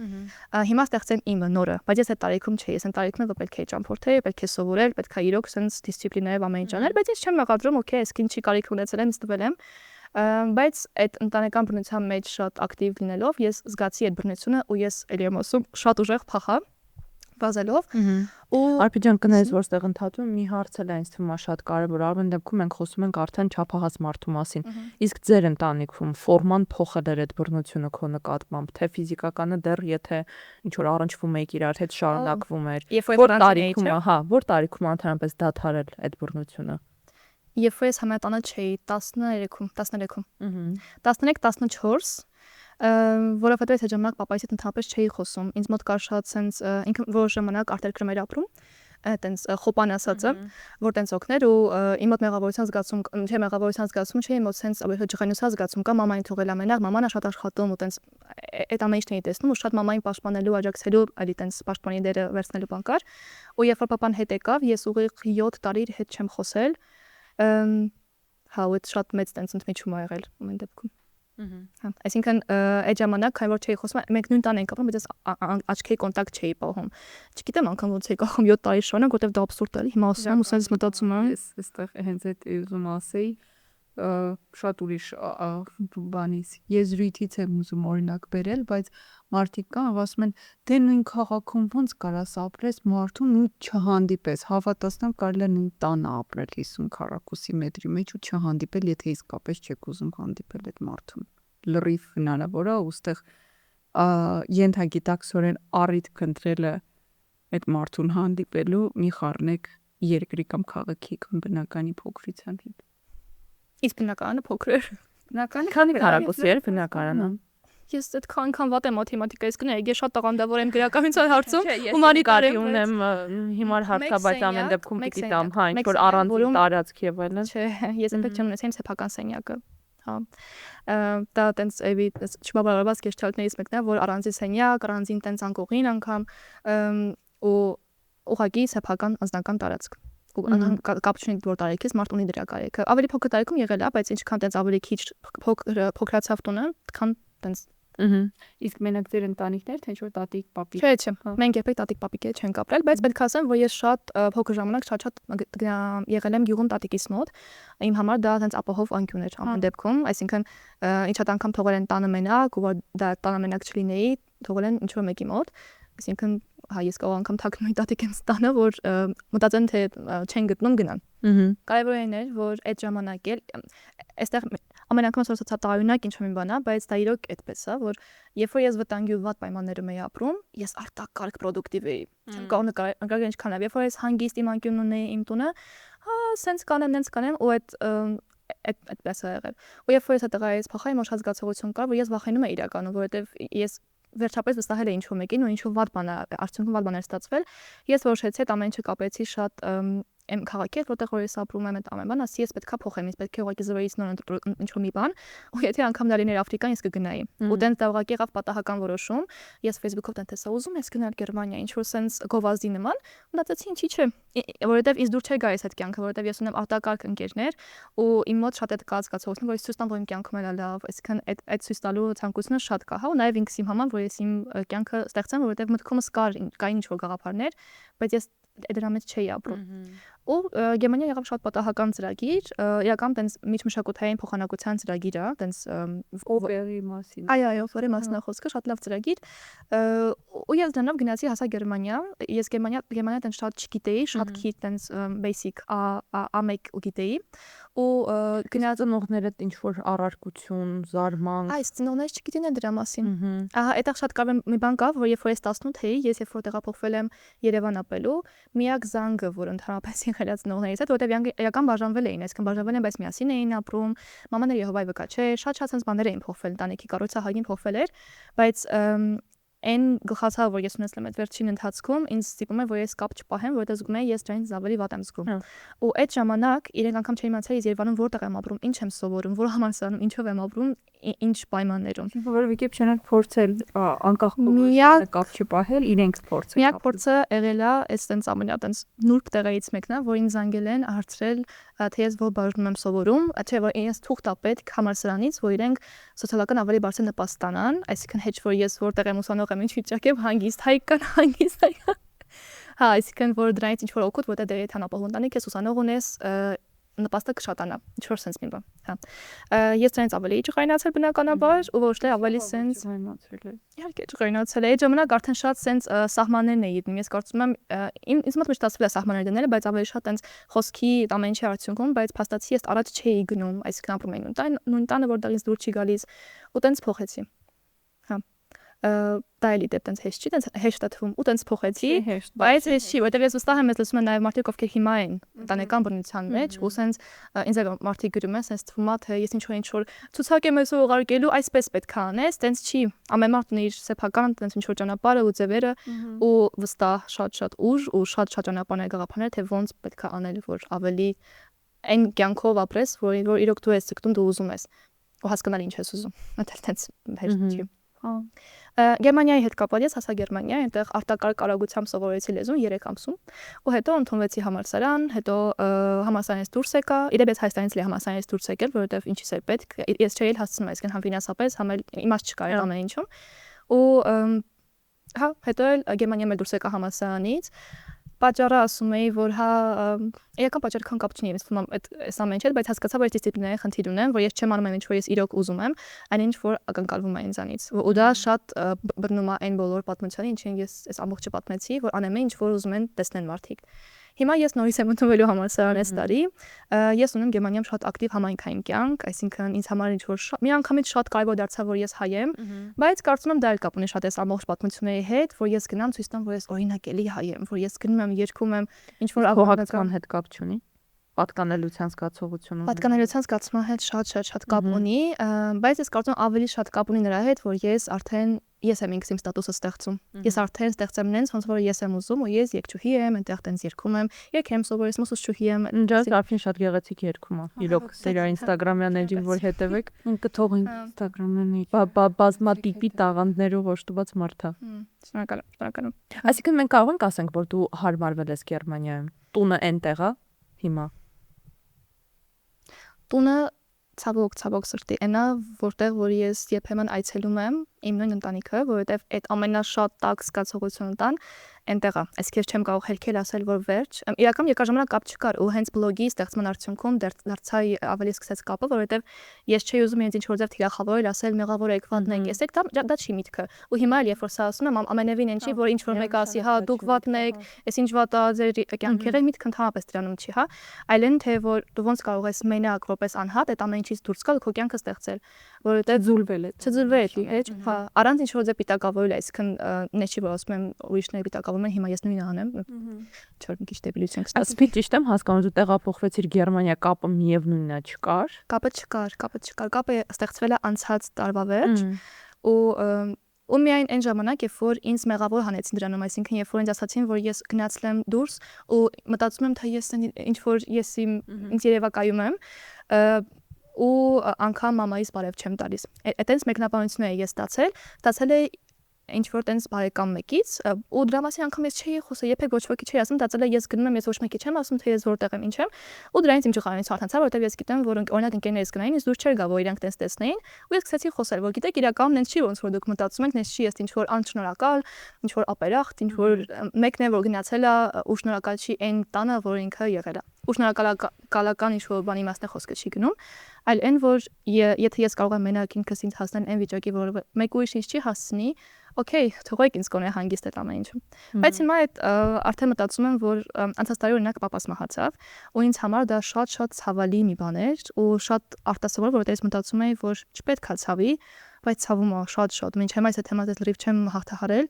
[SPEAKER 2] հիմա ստեղծեմ իմը նորը, բայց ես այդ տարիքում չէի, ես այն տարիքում որ պետք է ճամփորդել, պետք է սովորել, պետք է իրոք sense դիսցիպլինայով ամեն ինչ անել, բայց ես չեմ մեղադրում, օքեյ, ես ինչի կարիք ունեցել եմ, ստվել եմ, բայց այդ ընտանեկան բռնության մեջ շատ ակտիվ լինելով ես զգացի այդ բռնությունը ու ես ելի եմ ասում շատ ուժեղ փախա վազելով ու
[SPEAKER 1] Արփիջան կներես որ ստեղ ընդհատում մի հարց էլ է ինձ թվում է շատ կարևոր առավել դեպքում մենք խոսում ենք արդեն չափահաս մարդու մասին իսկ ձեր ընտանիքում ֆորման փոխել էր այդ բռնությունը քո նկատմամբ թե ֆիզիկականը դեռ եթե ինչ որ առնչվում եք իրար հետ շարունակվում էր որ տարիքում հա որ տարիքում ընդհանրապես դադարել այդ բռնությունը
[SPEAKER 2] Երբ որ ես համատանը չէի 13-14 որովհետև այդ ժամանակ պապայիս հետ ընդհանրապես չէի խոսում ինձ մոտ կար շատ sense ինքը որ ժամանակ արտերկրում էր ապրում այտենց խոպան ասածը որ տենց օգներ ու իմ մոտ մեղավորության զգացում չէի մոտ sense ջղայնության զգացում կա մամային թողել ամենախ մաման շատ աշխատում ու տենց այդ ամեն ինչն էի տեսնում ու շատ մամային պաշտպանելու աջակցելու այլի տենց պաշտպանի դերը վերցնելու բան կար ու երբ որ պապան հետ եկավ ես ուղիղ 7 տարի իր հետ չեմ խոսել հա ու շատ մեծ տենց ընդմիջում ա եղել ամեն դեպքում հա այսինքն այդ ժամանակ քանի որ չէի խոսում մենք նույն տան ենք ապրում բայց ես աչքերի կոնտակտ չէի պահում չգիտեմ անգամ ոնց էի կախում 7 տարի շարունակ որտեվ դա աբսուրդ է հիմա ասում ու sense մտածում եմ
[SPEAKER 3] ես այստեղ հենց այդ ուզում ասեի շատ ուրիշ բանից եզրույթից եմ ուզում օրինակ բերել բայց մարդիկ կան ասում են դե նույն քաղաքում ոնց կարաս ապրես մարդուն ու չհանդիպես հավատացնեմ կարելի է նույն տանը ապրել 50 քառակուսի մետրի մեջ ու չհանդիպել եթե իսկապես չեք ուզում հանդիպել այդ մարդուն լրիվ հնարավոր է ուստեղ ենթագիտակցորեն առիթ քննելը այդ մարդուն հանդիպելու մի խառնեք երկրի կամ քաղաքի կամ բնականի փոքրության հետ
[SPEAKER 2] Իսկ բնականը փոքր էր։
[SPEAKER 3] Բնականը
[SPEAKER 1] քանի քառակուսի էր բնակարանը։
[SPEAKER 2] Ես այդքան վատ եմ մաթեմատիկայից գնա, ես շատ տաղանդավոր եմ գրականության հարցում ու մանիտարի
[SPEAKER 1] ունեմ հիմար հարցա, բայց ամեն դեպքում պիտի տամ, հա, ինչ որ առանձին տարածք եւ այլն։
[SPEAKER 2] Չէ, ես այնպես չեմ ունեցել իմ սեփական սենյակը։ Հա։ Դա տենց էվի չբավարարված գեշտալտներից մեկն է, որ առանձին սենյակ, առանձին տենց անկողին անգամ ու ուղղակի սեփական անձնական տարածք։ ու կապ չունի որ տարիքից մարդ ունի դրա կարիքը։ Ավելի փոքր տարիքում եղել է, բայց ինչքան տենց ավելի քիչ փոքրացավ տունը, քան տենց
[SPEAKER 3] Իսկ մենակ ձեր ընտանիքներ, թե ինչ որ տատիկ, պապիկ։
[SPEAKER 2] Չէ, մենք երբեք տատիկ պապիկ չենք ապրել, բայց պետք է ասեմ, որ ես շատ փոքր ժամանակ շատ եղել եմ գյուղում տատիկիս մոտ։ Իմ համար դա տենց ապահով անկյուն էր ամեն դեպքում, այսինքն ինչ հատ անգամ թողել են տանը մենակ, ու որ դա տանը մենակ չլինեի, թողել են ինչ որ մեկի մոտ, այսինքն ես կարող անգամ թաքնում եմ տատիկեմ ստանը, որ մտածեն թե չեն գտնում գնան։ Կարևորն էր, որ այդ ժամանակ էլ այստեղ ամեն անգամ ասացա տարօրինակ ինչ-որ մի բան է, բայց դա իրոք այդպես է, որ երբ որ ես վտանգի ու վատ պայմաններում էի ապրում, ես արտակարգ պրոդուկտիվ էի։ Չեմ կարող նկարել ինչքան է, երբ որ ես հանգիստ իմ անկյունն ունեի իմ տունը, սենց կանեմ, նենց կանեմ ու այդպես է եղել։ Ու երբ որ ես հետագայից փախա իմ ոչ զգացողություն կար, որ ես վախենում էի իրականում, որովհետև ես վերջապես վստահել էի ինչ-որ մեկին ու ինչ-որ վատ բան է, արդյունքում վատ բան էր ստացվել։ Ես որոշեցի այդ ամեն ինչը կապեցի շատ եմ քաղաքի հետ, որտեղ որ ես ապրում եմ այդ ամեն բան, ասի ես պետքա փոխեմ, ես պետք է ուղղակի զրոյից նոր ինչ-որ մի բան, ու եթե անգամ դա լիներ Աֆրիկան, ես կգնայի։ Ու տենց դա ուղղակի եղավ պատահական որոշում։ Ես Facebook-ով տենց տեսա, ուզում ես գնալ Գերմանիա, ինչ որ սենց գովազդի նման, ու մտածեցի ինչի՞ չէ, որովհետև ինձ դուր չէ գալիս այդ կյանքը, որովհետև ես ունեմ արտակարգ ընկերներ, ու իմ մոտ շատ այդ կացկացողություն, որ ես ցույց տամ, որ իմ կյանքում էլ է լավ, այսինքն այդ ցույց տալու ցանկությունը շատ կա, հա, ու նաև ինքս իմ համար, որ ես իմ կյանքը ստեղծեմ, որովհետև մտքումս կային ինչ որ գաղափարներ, բայց ես դրա մեջ չէի ապրում։ Ու Գերմանիա եղավ շատ պատահական ծրագիր, իրական տենց միջմշակութային փոխանակության ծրագիր է, տենց
[SPEAKER 3] Օպերի մասին։
[SPEAKER 2] Այո, օպերի մասին է խոսքը, շատ լավ ծրագիր։ Ու ես դրանով գնացի հասա Գերմանիա, ես Գերմանիա տենց շատ չգիտեի, շատ քիչ տենց basic A1 գիտեի, ու
[SPEAKER 1] գնաց ծնողները ինչ որ առարկություն, զարմանք։
[SPEAKER 2] Այս ծնողները չգիտեն դրա մասին։ Ահա, այդտեղ շատ կարևոր մի բան կա, որ երբ որ ես 18 էի, ես երբ որ տեղափոխվել եմ Երևան ապրելու, միակ զանգը, որ ընդհանրապես եղել է ծնողներից հետ, որտեղ իրական բաժանվել էին, այսինքն բաժանվել են, բայց միասին էին ապրում, մաման էր Եհովայի վկա, չէ, շատ sense բաներ էին փոխվել, ընտանիքի կառուցահագին փոխվել էր, բայց այն գլխացավ, որ ես ունեցել եմ այդ վերջին ընթացքում, ինձ ստիպում է, որ ես կապ չպահեմ, որովհետև զգում եմ, ես դրանից ավելի վատ եմ զգում։ Ու այդ ժամանակ իրենք անգամ չէին իմացել, ես Երևանում որտեղ եմ ապրում, ինչ եմ սովորում, որ համալսարանում ինչով եմ ապրում, ինչ պայմաններում։
[SPEAKER 3] Որովհետև չեն փորձել անկախ կապ չպահել, իրենք փորձել։
[SPEAKER 2] Միակ փորձը եղել է այս տենց ամենատենց նուրբ տեղից մեկն է, որին զանգել են հարցրել, թե ես որ բաժնում եմ սովորում, չէ, որ ես թուղթ պետք համալսարանից, որ իրենք սոցիալական ավելի բարձր նպաստ ստանան, այսինքն հեչ որ ես որտեղ եմ ուսանող եմ, ինչ վիճակ եմ, հանգիստ հայ կան, հանգիստ հայ։ Հա, այսինքն որ դրանից ինչ որ օգուտ, որտեղ դեպի հանապահով ընտանիք ես ուսանող ունես, նպաստը կշատանա, ինչ որ sense մի բան, հա։ Ես դրանից ավելի ջղայնացել բնականաբար, ու ոչ թե ավելի sense իհարկե ջղայնացել է։ Այդ ժամանակ արդեն շատ sense սահմաններն էի դնում։ Ես կարծում եմ ինձ մոտ միշտ ասվել է սահմաններ դնել, բայց ավելի շատ sense խոսքի ամեն ինչի արդյունքում, բայց փաստացի ես առաջ չէի գնում, այսինքն ապրում էի նույն տանը, որտեղ ինձ դուր չի գալիս, ու տենց փոխեցի։ Հա։ Դա էլի դեպ տենց հեշտ չի, տենց հեշտ է թվում ու տենց փոխեցի, բայց հեշտ չի, որտեղ ես վստահ եմ, ես լսում եմ նաև մարդիկ, ովքեր հիմա են ընտանեկան բնության մեջ, ու սենց ինձ էլ մարդիկ գրում են, սենց թվում է, թե ես ինչ որ ցուցակ եմ այսօր ուղարկելու, այսպես պետք է անես, տենց չի, ամեն մարդ ունի իր սեփական տենց ինչ որ ճանապարհը ու ձևերը, ու վստահ շատ ուժ ու շատ ճանապարհներ գաղափարներ, թե ոնց պետք է անել, որ ավելի այն կյանքով ապրես, որ իրոք դու ես ցկտում, դու ուզում ես, ու հասկանալ ինչ ես ուզում, դա տենց հեշտ չի։ Գերմանիայի հետ կապված ես հասա Գերմանիա, այնտեղ արտակարգ արագությամբ սովորեցի լեզուն 3 ամսում, ու հետո ընդունվեցի համալսարան, հետո համալսարանից դուրս եկա, իրեն ես Հայաստանից լի համալսարանից դուրս եկել, որովհետև ինչի՞ս էր պետք, ես չէի հասցնում, այսինքն համ ֆինանսապես, համ էլ իմաստ չկար ամեն ինչում, ու հա, հետո էլ Գերմանիայում դուրս եկա համալսարանից, պատճառը ասում էի, որ հա իրական պատճառը քան կապ չունի, ես թվում է այս ամեն ինչը, բայց հասկացա, որ ես դիսցիպլինային խնդիր ունեմ, որ ես չեմ անում այն ինչ որ ես իրոք ուզում եմ, այն ինչ որ ակնկալվում է ինձանից։ Ու դա շատ բռնում է այն բոլոր պատմությանը, ինչին ես այս ամբողջը պատմեցի, որ անեմ ինչ որ ուզում են տեսնեն մարդիկ։ Հիմա ես նորից եմ ընդունվելու համալսարան այս տարի։ Ես ունեմ Գերմանիայում շատ ակտիվ համայնքային կյանք, այսինքն ինձ համար ինչ որ միանգամից շատ կարևոր դարձավ, որ ես հայ եմ, բայց կարծում եմ դա էլ կապ ունի շատ այս ամբողջ պատմությունների հետ, որ ես գնամ ցույց տամ, որ ես օրինակելի հայ եմ, որ ես գնում եմ, երգում եմ, ինչ որ
[SPEAKER 1] աղբական հետ կապ չունի։ Պատկանելության զգացողություն ունի։
[SPEAKER 2] Պատկանելության զգացման հետ շատ կապ ունի, բայց ես կարծում եմ ավելի շատ կապ ունի նրա հետ, որ ես արդեն ես եմ ինքս իմ ստատուսը ստեղծում։ Ես արդեն ստեղծեմ նենց, ոնց որ ես եմ ուզում, ու ես երգչուհի եմ, այնտեղ տենց երգում եմ, երգեմ սովորես, ուսուցչուհի եմ։
[SPEAKER 1] Ջազ արփին շատ գեղեցիկ երգում է։ Իրոք դրա Instagram-յան էջին որ հետևեք,
[SPEAKER 3] կթողին Instagram-յան էջ։
[SPEAKER 1] Բազմատիպի տաղանդներով օժտված մարդ է։
[SPEAKER 2] Շնորհակալ եմ։
[SPEAKER 1] Այսինքն մենք կարող ենք ասենք, որ դու հարմարվել ես Գերմանիայում։ Տունը այնտեղ է։ հիմա։
[SPEAKER 2] Տունը ցավոք սրտի այնա, որտեղ որ ես երբեմն այցելում եմ իմ նույն ընտանիքը, որովհետև այդ ամենաշատ տաք զգացողությունը տան այնտեղ է։ Այսինքն ես չեմ կարող հերքել ասել, որ վերջ։ Իրական երկար ժամանակ կապ չկար ու հենց բլոգի ստեղծման արդյունքում դարձա ավելի սկսեց կապը, որովհետև ես չէի ուզում ինձ ինչ-որ ձև թիրախավորել, ասել մեղավոր եք, վատն եք, եսեք, դա չի միտքը։ Ու հիմա էլ երբ որ սա ասում եմ, ամենևին այն չի, որ ինչ-որ մեկը ասի, հա, դուք վատն եք, ես ինչ վատ է ձեր կյանքի եղել, միտքը ընդհանրապես դրանում չի, հա։ Այլեն թե որ դու ոնց կարող ես մենակ որպես անհատ այդ ամեն ինչից դուրս գալ ու քո կյանքը ստեղծել, որովհետև
[SPEAKER 3] Ձուլվել է։
[SPEAKER 2] չձուլվել է, հա, առանց ինչ-որ ձև պիտակավորել, այսինքն նեշի որ ասում եմ ուրիշները պիտակավորում են, հիմա ես նույնը անեմ, չոր մի քիչ դեպիլություն կստացվի։
[SPEAKER 1] Ասպի ճիշտ եմ հասկանում, դու տեղափոխվեցիր Գերմանիա, կապը միևնույնն է, չկար։
[SPEAKER 2] Կապը չկար։ Կապը ստեղծվել է անցած տարվա վերջ ու միայն այն ժամանակ, երբ որ ինձ մեղավոր հանեցին դրանում, այսինքն երբ որ ինձ ասացին, որ ես գնացել եմ դուրս ու մտածում եմ, թե ես ինչ որ ես ինձ երևակայում եմ ու անգամ մամայիս բարև չեմ տալիս։ Այդտենց մեկնաբանություն էի ես ստացել էի ինչ որ տենց բարեկամ մեկից ու դրա մասին անգամ ես չէի խոսել, երբեք ոչ ոքի չի ասում, դարձել է ես գնում եմ, ես ոչ մեկի չեմ ասում, թե ես որտեղ եմ, ինչ եմ, ու դրանից իմ ջղայինից հարթանցա, որովհետև ես գիտեմ, որ օրինակ ընկերներս գնային, ինձ դուր չէր գա, որ իրանք տենց տեսնեին, ու ես սկսեցի խոսել, որ գիտեք, իրականում նենց չի, ոնց որ դուք մտածում եք, նենց չի, ես ինչ որ անշնորհակալ, ինչ որ ապերախտ, ինչ որ մեկն է, որ գնացել է ու շնորհակալ չի այն տանը, որ ինքը եղել է։ Ու շնորհակալական ինչ որ բանի մասն է խոսքը չի գնում, այլ այն որ եթե ես կարող եմ մենակ ինքս ինձ հասնել այն վիճակի, որ մեկ ուրիշ ինձ չի հասցնի, օքեյ, թողեք ինձ կոնե հանգիստ այդ ամեն ինչը։ Բայց հիմա այդ արդեն մտածում եմ, որ անցած տարի օրինակ պապաս մահացավ, ու ինձ համար դա շատ ցավալի մի բան էր ու շատ արտասովոր, որովհետև ես մտածում էի, որ չպետք է ցավի, բայց ցավում է շատ։ Մինչ հիմա այս թեմայից լրիվ չեմ հաղթահարել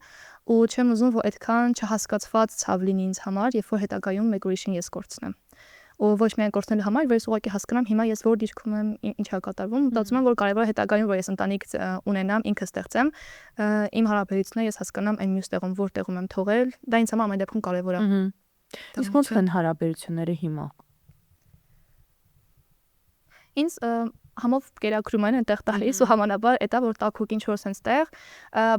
[SPEAKER 2] ու չեմ ուզում, որ այդքան չհասկացված ցավ լինի ինձ համար, երբ որ հետագայում մեկ ուրիշին ես կորցնեմ։ Ու ոչ միայն կորցնելու համար, որ ես ուղղակի հասկանամ հիմա ես որ դիրքում եմ, ինչ է կատարվում, մտածում եմ, որ կարևոր է հետագայում, որ ես ընտանիք ունենամ, ինքս ստեղծեմ, իմ հարաբերությունները ես հասկանամ այն մյուս տեղում, որտեղում եմ թողել, դա ինձ համար ամեն դեպքում կարևոր է։
[SPEAKER 1] Իսկ ո՞նց են հարաբերությունները հիմա։
[SPEAKER 2] Ինձ համով կերակրում են այնտեղ տալիս ու համանաբար էտա որ տակուկ ինչ որ sense տեղ,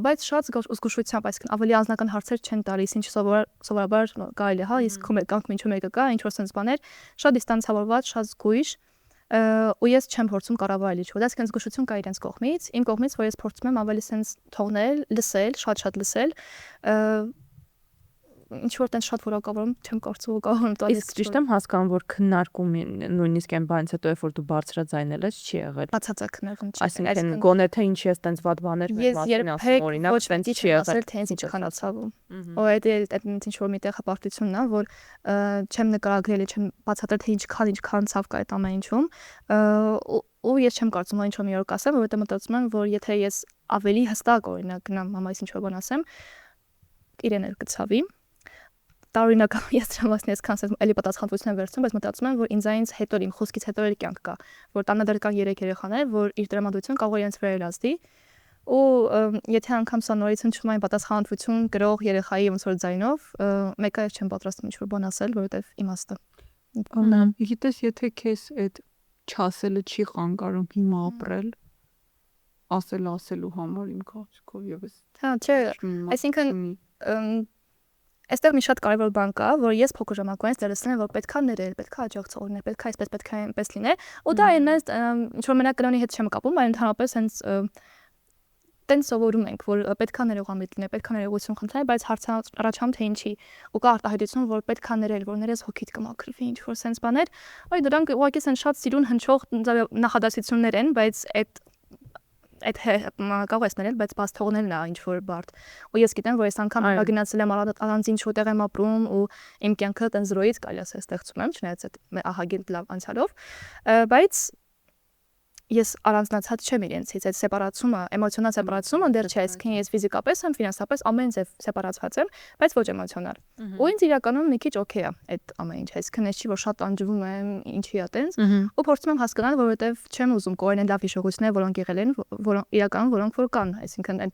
[SPEAKER 2] բայց շատ զգուշությամբ, այսինքն ավելի անձնական հարցեր չեն տալիս, ինչ սովորաբար կարելի է, հա, իսկ քո կյանքում ինչու մեկը կա, ինչ որ sense բաներ, շատ դիստանցավորված, շատ զգույշ, ու ես չեմ փորձում կառավարել ինչ որ, այսինքն զգուշություն կա իրենց կողմից, իմ կողմից, որ ես փորձում եմ ավելի sense թողնել, լսել, շատ լսել, ինչ որ տենց շատ որակավորում չեմ կարծում տալիս։
[SPEAKER 1] Իսկ ճիշտ եմ հասկանում, որ քննարկում նույնիսկ այն բանից հետո երբ որ դու բարձրաձայնել ես, չի եղել։
[SPEAKER 2] Բացարձակ քննարկում չի։
[SPEAKER 1] Այսինքն գոնե թե ինչի ես տենց վատ բաներ
[SPEAKER 2] մեզ մասին ասում,
[SPEAKER 1] օրինակ տենց չի եղել,
[SPEAKER 2] թե ինձ ինչքան ացավում։ Ու այդ ինչ որ միտեղ հպարտությունն է, որ չեմ նկարագրել, չեմ բացատրել թե ինչքան ցավ կա այդ ամեն ինչում, ու ես չեմ կարծում, որ ինչ որ մի օր կասեմ, որովհետեւ մտածում եմ, որ եթե ես ավելի հստակ օրինակ գնամ մամայից ինչ որ բան ասեմ, իրեն էլ կցավի։ Տարօրինակ ես դրա մասին այսքան էլի պատասխանատվություն եմ վերցնում, բայց մտածում եմ, որ ինձ հետո իմ խոսքից հետո էլ կյանք կա, որ տանը դեռ կան 3 երեխաներ, որ իր տրամադրությունը կարող է իրենց վրա լազդի, ու եթե անգամ սա նորից հնչում այն պատասխանատվություն գրող երեխայի ոնց որ ձայնով, մեկը ես չեմ պատրաստվում ինչ որ բան ասել, որովհետև իմաստը։
[SPEAKER 3] Գիտես, եթե քեզ այդ չասելը չի խանգարում հիմա ապրել, ասելու համար իմ կարծիքով եւս։
[SPEAKER 2] Հա, չէ, այսինքն այստեղ մի շատ կարևոր բան կա, որ ես փոքր ժամանակից դերասան եմ, որ պետքա ներել, պետքա աջակցող լինել, պետքա այսպես, պետքա այնպես լինել, ու դա այնպես ինչ որ մենակ կրոնի հետ չեմ կապում, այլ ընդհանրապես հենց տենց սովորում ենք, որ պետքա ներողամիտ լինել, պետքա ներողություն խնդրել, բայց հարցը առաջանում թե ինչի, ու կա արտահայտություն, որ պետքա ներել, որ ներես հոգիդ կմաքրվի, ինչ որ sense բաներ, այ դրանք ուղղակի sense շատ սիրուն հնչող նախադասություններ են, բայց այդ կարող ես ներել, բայց բաց թողնելն է ինչ որ բարդ։ Ու ես գիտեմ, որ այս անգամ գնացել եմ առանց ինչ որտեղ եմ ապրում ու իմ կյանքը տենց զրոյից կարելի է ստեղծում եմ, չնայած այդ ահագին լավ անցյալով, բայց ես առանձնացած չեմ իրենցից, այդ սեպարացումը, էմոցիոնալ սեպարացումը դեռ չէ, այսինքն ես ֆիզիկապես եմ, ֆինանսապես ամեն ձև սեպարացված եմ, բայց ոչ էմոցիոնալ։ Ու ինձ իրականում մի քիչ օքեյ է այդ ամեն ինչ, այսինքն ես չի որ շատ անջվում եմ, ինչի է տենց, ու փորձում եմ հասկանալ, որովհետև չեմ ուզում կորեն լավ հիշողություններ, որոնք եղել են, որոնք իրականում որոնք որ կան, այսինքն այն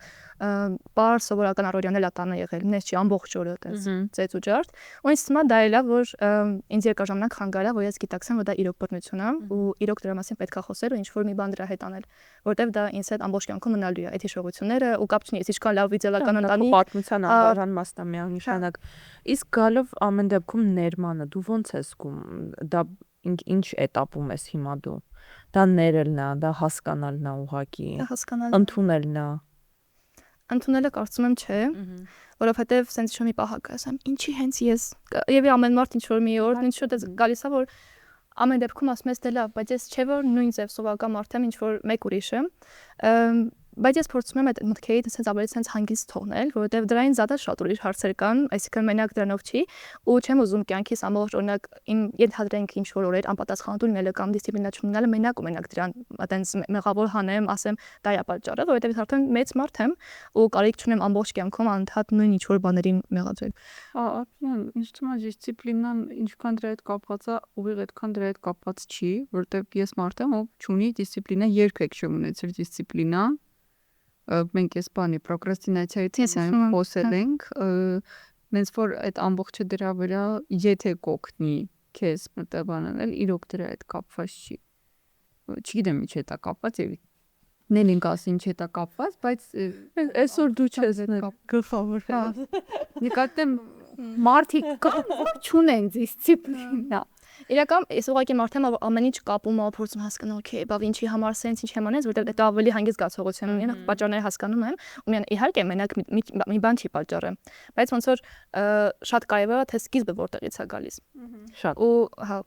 [SPEAKER 2] բար սովորական առօրյան էլ ատանը եղել, նես չի ամբողջ օրը տենց ծեծ ու ջարդ, ու ինձ թվում է դա էլ է, որ ինձ երկար ժամանակ խանգարել է, որ ես գիտակցեմ, որ դա իրոք բռնություն է ու իրոք դրա մասին պետք է խոսել ու ինչ որ ինչ-որ մի բան դրա հետ անել, որովհետև դա ինձ հետ ամբողջ կյանքում մնալու է այդ հիշողությունները ու կապ չունի, ես ինչքան լավ իդեալական ընտանի
[SPEAKER 1] պատմության անդառան մասն է միանշանակ։ Իսկ գալով ամեն դեպքում ներմանը դու ո՞նց ես զգում, դա ինչ էտապում ես հիմա դու, դա ներելն է, դա հասկանալն է ուղղակի,
[SPEAKER 2] հասկանալ
[SPEAKER 1] ընդունելն է։
[SPEAKER 2] Ընդունելը կարծում եմ չէ, որովհետև սենց ինչ-որ մի պահ կա, ասեմ, ինչի հենց ես, եւ ամեն մարդ ինչ-որ մի օր ինչ-որ դες գալիս է, որ ամեն դեպքում ասում ես դե լավ, բայց ես չէ որ նույն ձև սովորական մարդ եմ, ինչ-որ մեկ ուրիշ եմ, բայց ես փորձում եմ այդ մտքերից սենց ավելի սենց հանգիստ թողնել, որովհետև դրային զատը շատ ուրիշ հարցեր կան, այսինքն մենակ դրանով չի, ու չեմ ուզում կյանքիս ամբողջ օրինակ իմ ենթադրենք ինչ-որ օրեր անպատասխանատու լինելը կամ դիսցիպլինա չունենալը մենակ ու մենակ դրան այտենց մեղավոր հանեմ, ասեմ դա է պատճառը, որովհետև ես արդեն մեծ մարդ եմ ու կարիք չունեմ ամբողջ կյանքում անընդհատ նույն ինչ-որ բաներին մեղադրել։
[SPEAKER 3] Ահա, ինձ թվում է դիսցիպլինան ինչքան դրա հետ կապված է, ուղիղ այդքան դրա հետ կապված չի, որովհետև ես մարդ եմ, ով չունի դիսցիպլինա, երբեք չեմ ունեցել դիսցիպլինա։ Մենք այս բանի պրոկրաստինացիայից խոսել ենք, նենց որ այդ ամբողջը դրա վրա եթե կօգնի քեզ մտաբանել, իրոք դրա հետ կապված չի։ Չգիտեմ ինչ հետ է կապված եւ Նելին կասի ինչ հետ է կապված, բայց
[SPEAKER 1] Այսօր դու չես գլխավոր։
[SPEAKER 3] նկատեմ մարդիկ կան, չունեն դիսցիպլինա։
[SPEAKER 2] Իրական ես ուղղակի մարդ եմ, ամեն ինչ կապում ա փորձում հասկանալ, օքեյ, բավ ինչի համար սենց ինչ եմ անես, որտեղ դա ավելի հանգիստ զգացողություն ունի, պատճառները հասկանում եմ, ու միան իհարկե մենակ մի բան չի պատճառը, բայց ոնց որ շատ կարևոր է թե սկիզբը որտեղից է գալիս։
[SPEAKER 1] Շատ։
[SPEAKER 2] Ու հա,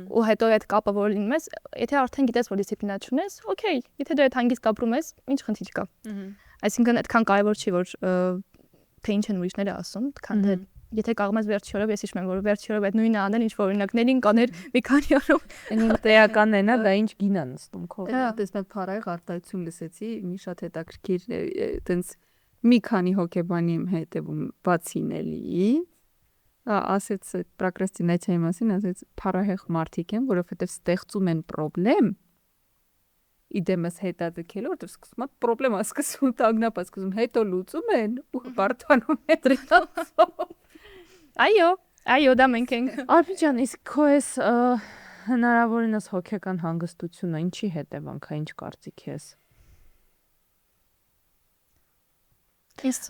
[SPEAKER 2] ու հետո այդ կապը որ լինում ես, եթե արդեն գիտես որ դիսցիպլինա չունես, օքեյ, եթե դու այդ հանգիստ կապրում ես, ինչ խնդիր կա։ Այսինքն այդքան կարևոր չի որ թե ինչ են ուրիշները ասում, քան թե եթե կարող ես վերջի օրով ես հիշում եմ որ վերջի օրով այդ նույնը անել ինչ որ օրինակներին կաներ մի քանի օրով
[SPEAKER 1] Այն տեղականն է նա դա ինչ գին է նստում քո։
[SPEAKER 3] Տեսնեմ փարայի արտահայտություն լսեցի, մի շատ հետաքրքիր այտենց մի քանի հոգեբանի եմ հետևում բացի Նելիի, ասեց պրոկրաստինացիայի մասին, ասեց փարահեղ մարդիկ են, որովհետև ստեղծում են խնդրեմ իդեմս հետաձգելու, որտեղ սկսում է խնդրեմը սկսում տագնապ սկսում, հետո լուծում են ու բարթանում են դրանով։
[SPEAKER 2] Այո, դա մենք ենք։
[SPEAKER 1] Արփիջան, իսկ քո էս հնարավորինս հոգեկան հանգստությունը ինչի հետևանք է, ինչ կարծիք ես։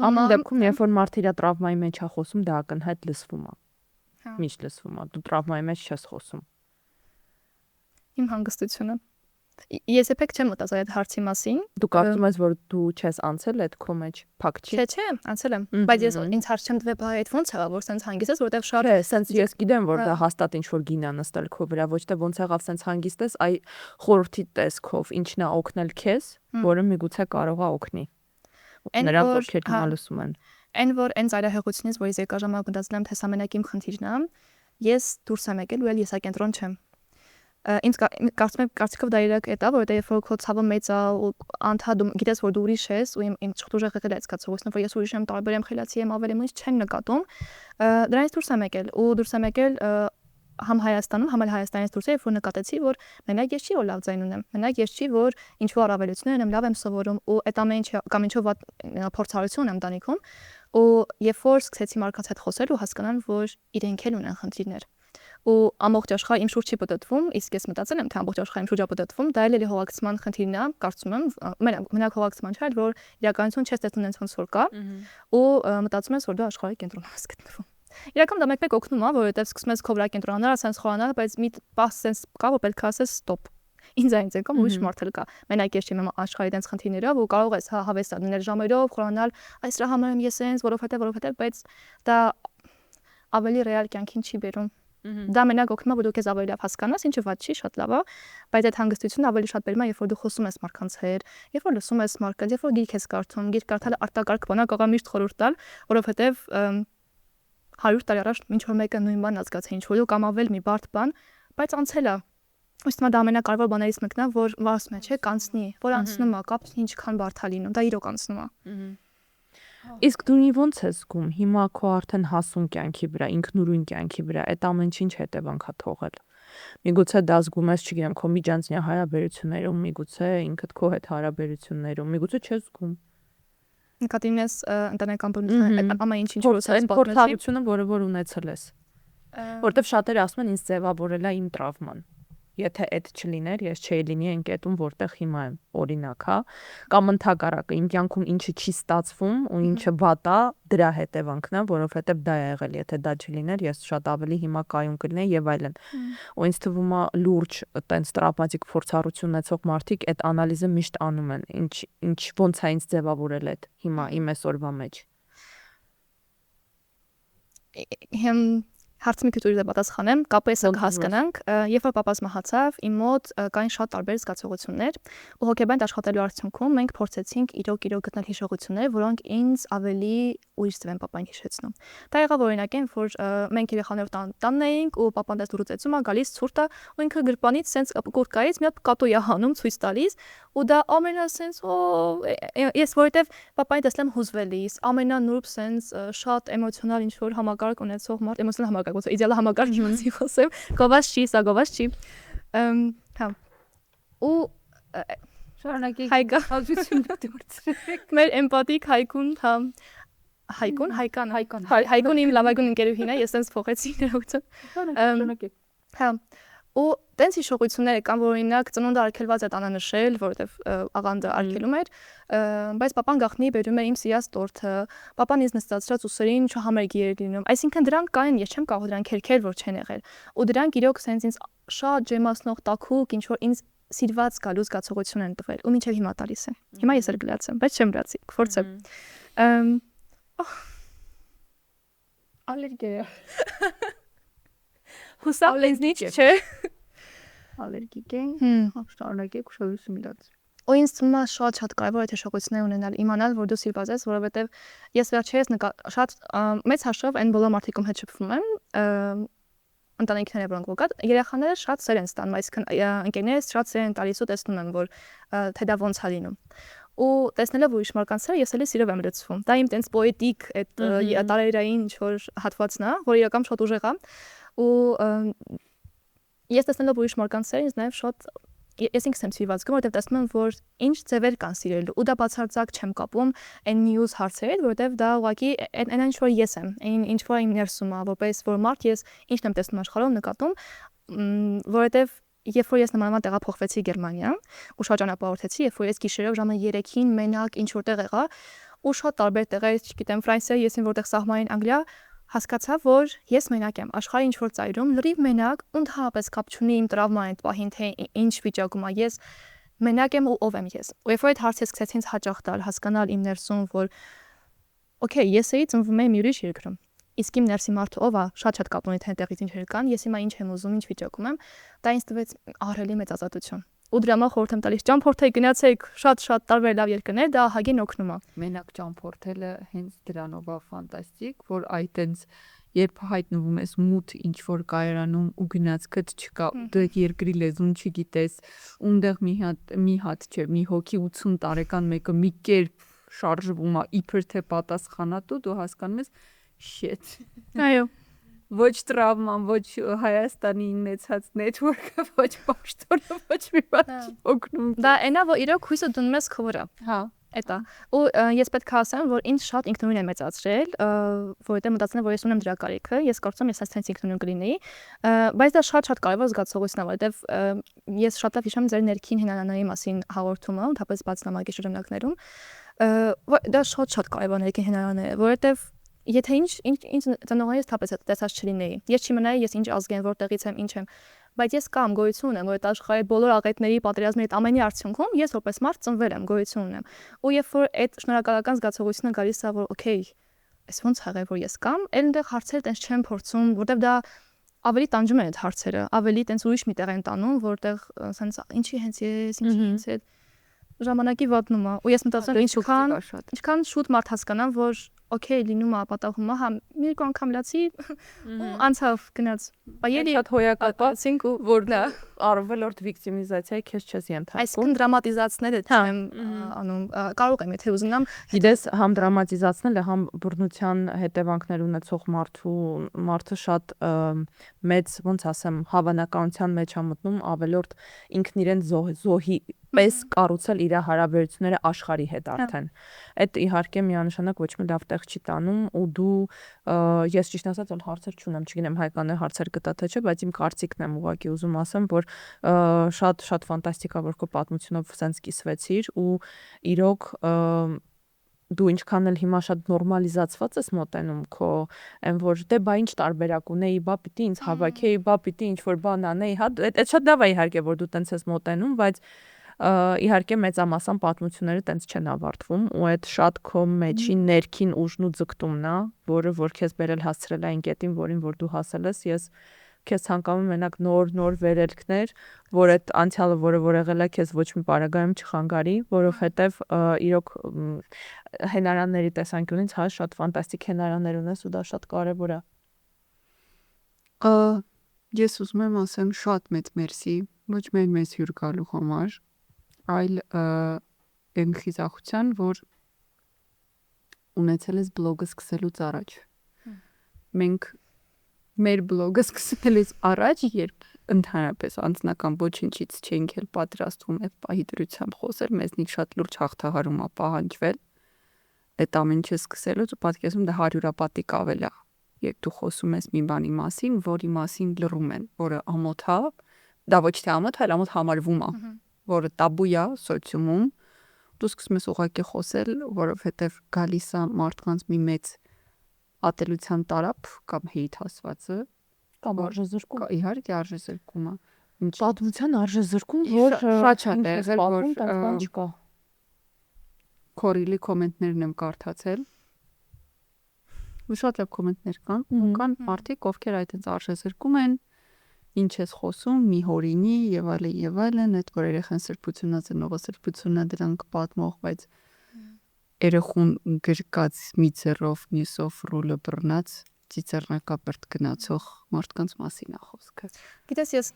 [SPEAKER 1] Ամեն դեպքում, երբ որ մարդը իր տրավմայի մեջ է խոսում, դա ակնհայտ լսվում է։ Միշտ լսվում է։ Դու տրավմայի մեջ չես խոսում։
[SPEAKER 2] Իմ հանգստությունը։ Ես երբեք չեմ մտածել այդ հարցի մասին։
[SPEAKER 1] Դու կարծում ես, որ դու չես անցել այդ քո մեջ, փակ չի։
[SPEAKER 2] Չէ, անցել եմ, բայց ես ինձ հարց չեմ տվել, բայ այդ ո՞նց եղավ, որ սենց հանգիստ ես, որովհետև շատ
[SPEAKER 1] է, սենց ես գիտեմ, որ դա հաստատ ինչ որ գին է նստել քո վրա, ոչ թե ոնց եղավ սենց հանգիստ ես, այ խորհրդի տեսքով ինչն է օգնել քեզ, որը միգուցե կարող է օգնի։ Նրանք ովքեր հիմա լսում են։
[SPEAKER 2] Այն որ այն ծայրահեղությունից, որ ես երկար ժամանակ մտածել եմ, թե սա մենակ իմ խնդիրն է, ես դուրս եմ եկել ու էլ եսակենտրոն չեմ։ Ինձ կարծում եմ կարծիքով դա իրակ է դա, որովհետև երբ որ քո ցավը մեծ է ու անդադում գիտես որ դու ուրիշ ես ու իմ ճղտուժը եղել է այդ զգացողությունը, որ ես ուրիշ եմ, տարբեր եմ, խելացի եմ, ավելի ինչ չեմ նկատում, դրանից դուրս եմ եկել ու դուրս եմ եկել համ Հայաստանում, համ էլ Հայաստանից դուրս երբ որ նկատեցի, որ մենակ ես չի որ լավ ձայն ունեմ, մենակ ես չի որ ինչ որ առավելություններ ունեմ, լավ եմ սովորում ու այդ ամեն ինչը կամ ինչով փորձառություն ունեմ տանիքում ու երբ որ սկսեցի մարդկանց հետ խոսել ու հասկանալ, որ իրենք էլ ունեն խնդիրներ ու ամբողջ աշխարհը իմ շուրջ չի պատտվում, իսկ ես մտածել եմ, թե ամբողջ աշխարհը իմ շուրջ է պատտվում, դա էլ հողակցման խնդիրն է, կարծում եմ, մենակ հողակցման չէ, այլ որ իրականություն չես տեսնում այնց ոնց որ կա, ու մտածում ես, որ դու աշխարհի կենտրոնում ես գտնվում։ Իրական դա մեկ-մեկ օգնում է, որովհետև սկսում ես քո վրա կենտրոնանալ, ասես խորանալ, բայց մի պահ sense կա, որ պետք է ասես stop։ Ինձ այնց եկա, ուրիշ մարդ էլ կա։ Մենակ ես չեմ աշխարհի դենց խնդիրներով ու կարող ես հավես դնել ժամերով, խորանալ, այս դրա համար եմ ես այնց, որովհետև, բայց դա ավելի ռեալ կյանքին չի բերում։ Դա մենակ օգնում է, որ դու քեզ ավելի լավ հասկանաս, ինչը վատ չի, շատ լավ է, բայց այդ հանգստությունը ավելի շատ բերում է, երբ որ դու խոսում ես մարդկանց հետ, երբ որ լսում ես մարդկանց, երբ որ գիրք ես կարդում, գիրք կարդալը արտակարգ բան է, կարող է միշտ խորհուրդ տալ, որովհետև 100 տարի առաջ ինչ որ մեկը նույն բանն ազգացել ինչ որ կամ ավել մի բարդ բան, բայց անցել է։ Ըստ դա ամենակարևոր բաներից մեկն է, որ ասում է, չէ, կանցնի, որ անցնում է, կապն ինչքան բարդ է լինում, դա իրոք անցնում է։
[SPEAKER 1] Իսկ դու ոնց ես զգում հիմա քո արդեն հասուն կյանքի վրա, ինքնուրույն կյանքի վրա, այդ ամեն ինչ հետևանք է թողել։ Միգուցե դա զգում ես, չգիտեմ, քո միջանցքային հարաբերություններում, միգուցե ինքդ քո հետ հարաբերություններում, միգուցե չես զգում։
[SPEAKER 2] Նկատի ունես ընտանեկան բնությունը, այդ ամեն ինչ որ
[SPEAKER 1] այն փորձառությունը, որը որ ունեցել ես։ Որտեվ շատերը ասում են ինձ ձևավորել է իմ տրավման։ եթե այդ չլիներ, ես չէի լինի այն կետում, որտեղ հիմա եմ, օրինակ, հա, կամ ընդհակառակը, իմ կյանքում ինչը չի ստացվում ու ինչը վատ է, դրա հետևանքն է, որովհետև դա է եղել, եթե դա չլիներ, ես շատ ավելի հիմա կայուն կլինեի եւ այլն։ Ու ինձ թվում է լուրջ տենց տրավմատիկ փորձառություն ունեցող մարդիկ այդ անալիզը միշտ անում են, ինչ ոնց է ինձ ձևավորել այդ հիմա իմ այսօրվա մեջ։
[SPEAKER 2] Հեմ հարցը մի քիչ ուժ պատասխանեմ, կապը ես հասկանանք, երբ որ papas մահացավ, իմ մոտ կային շատ տարբեր զգացողություններ, ու հոգեբան աշխատելու արդյունքում մենք փորձեցինք իրոք գտնել հիշողություններ, որոնք ինձ ավելի ուրիշ ձև են papan հիշեցնում։ Դա եղավ օրինակ այն, որ մենք երեխաներով տանն էինք ու papan դες դուրսեցում է գալիս ցուրտը, ու ինքը գրպանից սենց կուրկայից մի հատ կատու է հանում ցույց տալիս, ու դա ամենասենց ես որովհետև papan տեսնեմ հուզվելիս, ամենանուրբ սենց շատ էմոցիոնալ ինչ որ համակարգ ունեցող մարդ, էմոցիոնալ համակարգ ոնց իդեալ համակարգ իմացի խոսեմ, գովաս չի, սա գովաս չի։ Հա։ Ու
[SPEAKER 3] Շարունակի
[SPEAKER 2] հայկա
[SPEAKER 3] հազությունը դուրսրեք։
[SPEAKER 2] մեր էմպաթիկ հայկուն, հա, հայկուն իմ լավագույն ընկերուհին է, ես sense փոխեցի ներողություն։
[SPEAKER 3] Շարունակի։
[SPEAKER 2] Հա։ Ու տենց հիշողությունները կամ որ օրինակ ծնունդը արգելված է տանանշել, որովհետև աղանդը արգելում էր, բայց papan գախնի բերում էր իմ սիրած տորթը, papan ինձ նստացրած ուսերին չհամերգի էր լինում, այսինքն դրանք կային, ես չեմ կարող դրանք հերքել, որ չեն եղել, ու դրանք իրոք sense ինձ շատ ջեմասնող տաքուկ, ինչ որ ինձ սիրված գալու զգացողություն են տվել, ու մինչև հիմա տալիս է։ Հիմա ես էլ գլացեմ, բայց չեմ լացի, կփորձեմ։
[SPEAKER 3] Ալերգիա։
[SPEAKER 2] Հուսա ինձնիչ չէ։
[SPEAKER 3] Ալերգիկ են։ Շարունակի ուշադրություն միլած։
[SPEAKER 2] Ու ինձ թվում է շատ կարևոր է հիշողություններ ունենալ, իմանալ, որ դու սիրված ես, որովհետև ես վերջերս շատ մեծ հաշվով այն բոլոր մարդիկում հետ շփվում եմ, ընտանիքները որոնք կա, երեխաները շատ սեր են ստանում, այսինքն ընկերներս շատ սեր են տալիս ու տեսնում եմ, որ թե դա ոնց է լինում։ Ու տեսնելով ուրիշ մարդկանց սերը ես էլի սիրով եմ լցվում։ Դա իմ տենց պոետիկ այդ տարերային ինչ որ հատվածն է, որ իրական շատ ուժեղ է։ Ու ես տեսնելով ուրիշ մարդկանց սերը ինձ նաև շատ ես ինքս եմ սիրված գում, որովհետև տեսնում եմ, որ ինչ ձևեր կան սիրելու, ու դա բացարձակ չեմ կապում այն news հարցերից, որովհետև դա ուղղակի այն ինչ որ ես եմ, այն ինչ որ իմ ներսում է, որպես որ մարդ ես ինչն եմ տեսնում աշխարհում նկատում, որովհետև երբ որ ես նմանավան տեղափոխվեցի Գերմանիա ու շատ ճանապարհորդեցի, երբ որ ես գիշերով ժամը 3-ին մենակ ինչ որտեղ եղա ու շատ տարբեր տեղեր, չգիտեմ, Ֆրանսիա, ես ինչ որտեղ սահմանին Անգլիա, հասկացա, որ ես մենակ եմ, աշխարհի ինչ որ ծայրում լրիվ մենակ, ու ընդհանրապես կապ չունի իմ տրավման այդ պահին, թե ինչ վիճակում է ես մենակ եմ ու ով եմ ես։ Ու երբ որ այդ հարցը սկսեցի ինձ հաճախ տալ, հասկանալ իմ ներսում, որ օքեյ, ես էի ծնվում եմ մի ուրիշ երկրում։ Իսկ իմ ներսի մարդը ով է, շատ կապ ունի թե այնտեղից ինչեր կան, ես հիմա ինչ եմ ուզում, ինչ վիճակում եմ, դա ինձ տվեց ահռելի մեծ ազատություն։ Ու դրա համար խորհուրդ եմ տալիս ճամփորդեք, գնացեք շատ տարբեր լավ երկրներ, դա ահագին օգնում է։
[SPEAKER 3] Մենակ ճամփորդելը հենց դրանով է ֆանտաստիկ, որ այդ տենց երբ հայտնվում ես մութ ինչ որ կայարանում ու գնացքդ չկա, դու երկրի լեզուն չգիտես, ունդեղ մի հատ չէ, մի հոգի 80 տարեկան մեկը մի կերպ շարժվում է, իբր թե պատասխանատու, դու հասկանում ես shit։
[SPEAKER 2] Այո։
[SPEAKER 3] Ոչ տրավման, ոչ Հայաստանի ունեցած network-ը, ոչ պաշտոնը, ոչ մի բան չի օգնում։
[SPEAKER 2] Դա այնա, որ իրոք հույսը դնում ես քո վրա։
[SPEAKER 3] Հա։
[SPEAKER 2] Էտա։ Ու ես պետք է ասեմ, որ ինձ շատ ինքնուրույն է մեծացրել, որովհետեւ մտածել եմ, որ ես ունեմ դրա կարիքը, ես կարծում եմ ես այսպես ինքնուրույն կլինեի, բայց դա շատ կարևոր զգացողություն է, որովհետեւ ես շատ լավ հիշում եմ ձեր ներքին հնարանների մասին հաղորդումը, ընդհանրապես բաց նամակի շրջանակներում, դա շատ կարևոր ներքին հնարաններ է, որովհետեւ եթե ինչ ծնողներիս թափես տեսած չլինեի, ես չիմանայի ես ինչ ազգ եմ, որտեղից եմ, ինչ եմ, բայց ես կամ գոյություն ունեմ, որ այդ աշխարհի բոլոր աղետների, պատերազմների այդ ամենի արդյունքում ես որպես մարդ ծնվել եմ, գոյություն ունեմ։ Ու երբ որ այդ շնորհակալական զգացողությունը գալիս է, որ օքեյ, այս ոնց եղավ որ ես կամ, այնտեղ հարցերը տենց չեմ փորձում, որտեվ դա ավելի տանջում են այդ հարցերը, ավելի տենց ուրիշ մի տեղ են տանում, որտեղ ասենց ինչի հենց ես, ինչի հենց այդ ժամանակի վատնում է։ Ու ես մտածում եմ ինչքան շուտ մարդ հասկանան, որ օքեյ լինում է պատահում է, հա մի երկու անգամ լացի ու անցավ գնաց։ Բայց
[SPEAKER 1] շատ հոյակապացինք ու որ արվելորդ վիկտիմիզացիայի քեզ չես ենթարկում։
[SPEAKER 2] Այսինքն դրամատիզացնել եմ անում, կարող եմ եթե ուզենամ։
[SPEAKER 1] Գիտես, համ դրամատիզացնելը, համ բռնության հետևանքներ ունեցող մարդը շատ մեծ, ոնց ասեմ, հավանականության մեջ է մտնում ավելորդ ինքն իրեն զոհի պես կառուցել իր հարաբերությունները աշխարհի հետ արդեն։ Այդ իհարկե միանշանակ ոչ մի լավ տեղ չի տանում ու դու ես ճիշտ ասած այլ հարցեր չունեմ, չգիտեմ հայկաներ հարցեր կտա թե չէ, բայց իմ կարծիքն եմ ուղղակի ուզում ասեմ, որ շատ ֆանտաստիկա որ քո պատմությունով սենց կիսվեցիր ու իրոք դու ինչքան էլ հիմա շատ նորմալիզացված ես մոտենում քո այն որ դե բա ինչ տարբերակ ունեի, բա պիտի ինձ հավաքեի, բա պիտի ինչ որ բան անեի, հա, այդ շատ լավ է իհարկե որ դու տենց ես մոտենում, բայց իհարկե մեծամասն պատմությունները տենց չեն ավարտվում ու այդ շատ քո մեջի ներքին ուժն ու ձգտումն է, որը որ քեզ բերել հասցրել այն կետին, որին որ դու հասել ես, ես քեզ ցանկանում եմ մենակ նոր վերելքներ, որ այդ անցյալը, որը եղել է, քեզ ոչ մի պարագայում չխանգարի, որովհետև իրոք հենարանների տեսանկյունից հա շատ ֆանտաստիկ հենարաններ ունես ու դա շատ կարևոր է։
[SPEAKER 3] Ես ուզում եմ ասեմ շատ մեծ մերսի, ոչ միայն մեզ հյուր գալու համար, այլ այն խիզախության, որ ունեցել ես բլոգը սկսելուց առաջ։ Մենք մեր բլոգը սկսելուց առաջ, երբ ընդհանրապես անձնական ոչինչից չենք էլ պատրաստվում այդ պահի դրությամբ խոսել, մեզնից շատ լուրջ հաղթահարում է պահանջվել այդ ամեն ինչը սկսելուց ու պատկերացնում դա 100-ապատիկ ավել է։ Երբ դու խոսում ես մի բանի մասին, որի մասին լռում են, որը ամոթ է, դա ոչ թե ամոթ, այլ ամոթ համարվում է, որը տաբու է սոցիումում, դու սկսում ես ուղղակի խոսել, որովհետև գալիս է մարդկանց մի մեծ ատելության տարապ կամ հեյթասվածը
[SPEAKER 1] կամ արժեզրկում,
[SPEAKER 3] իհարկե արժեզրկումը,
[SPEAKER 1] պատմության արժեզրկում, որ
[SPEAKER 3] շատ շատ է եղել, որ
[SPEAKER 1] տենց չկա։
[SPEAKER 3] Քորիլի կոմենտներն եմ կարդացել։ Ու շատ լավ կոմենտներ կան, կան մարդիկ, ովքեր այդպես արժեզրկում են, ինչ ես խոսում, մի հորինի եւ այլն, այդ որ երեխան սրբությունն ծնողը սրբությունն դրանք պատմող, բայց երեխուն գրկած մի ձեռով մյուսով ռուլը բռնած ծիծեռնակապերտ գնացող մարդկանց մասին է խոսքը։
[SPEAKER 2] Գիտես, ես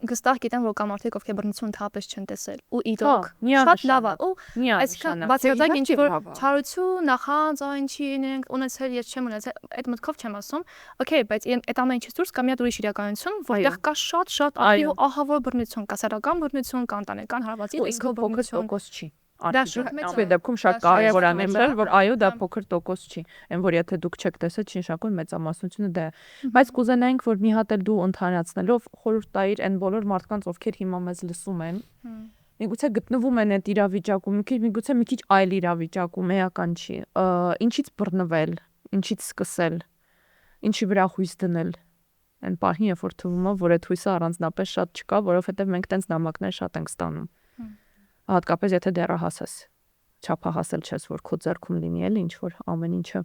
[SPEAKER 2] գստահ գիտեմ, որ կա մարդիկ, ովքեր բռնություն ընդհանրապես չեն տեսել ու իրոք շատ լավ է ու այսինքն բացարձակ ինչ որ չարություն, նախանձ, ինչի ենք ունեցել, ես չեմ ունեցել, այդ մտքով չեմ ասում, օքեյ, բայց այդ ամեն ինչից դուրս կա մի հատ ուրիշ իրականություն, որտեղ կա շատ ակտիվ ու ահավոր բռնություն, կասարական բռնություն, կա ընտանեկան հարվածի,
[SPEAKER 1] իսկ փոքր տոկոս չի։
[SPEAKER 2] Դա շատ մեծ
[SPEAKER 1] Այդ դեպքում շատ կարևոր է նշել, որ այո, դա փոքր տոկոս չի։ Այն որ եթե դուք չեք տեսել, չնշանակում մեծամասնությունը դա է։ Բայց կուզենայինք, որ մի հատ էլ դու ընդհանրացնելով խորհուրդ տայիր այն բոլոր մարդկանց, ովքեր հիմա մեզ լսում են, միգուցե գտնվում են այդ իրավիճակում, միգուցե մի քիչ այլ իրավիճակում, էական չի։ Ինչից բռնվել, ինչից սկսել, ինչի վրա հույս դնել։ Այն պահին, երբ որ թվում է, որ այդ հույսը առանձնապես շատ չկա, որովհետև մենք տենց նամակներ շատ ենք ստանում։ Հատկապես եթե դեռահաս ես, չափահասել չես, որ քո ձեռքում լինի էլ ինչ որ ամեն ինչը։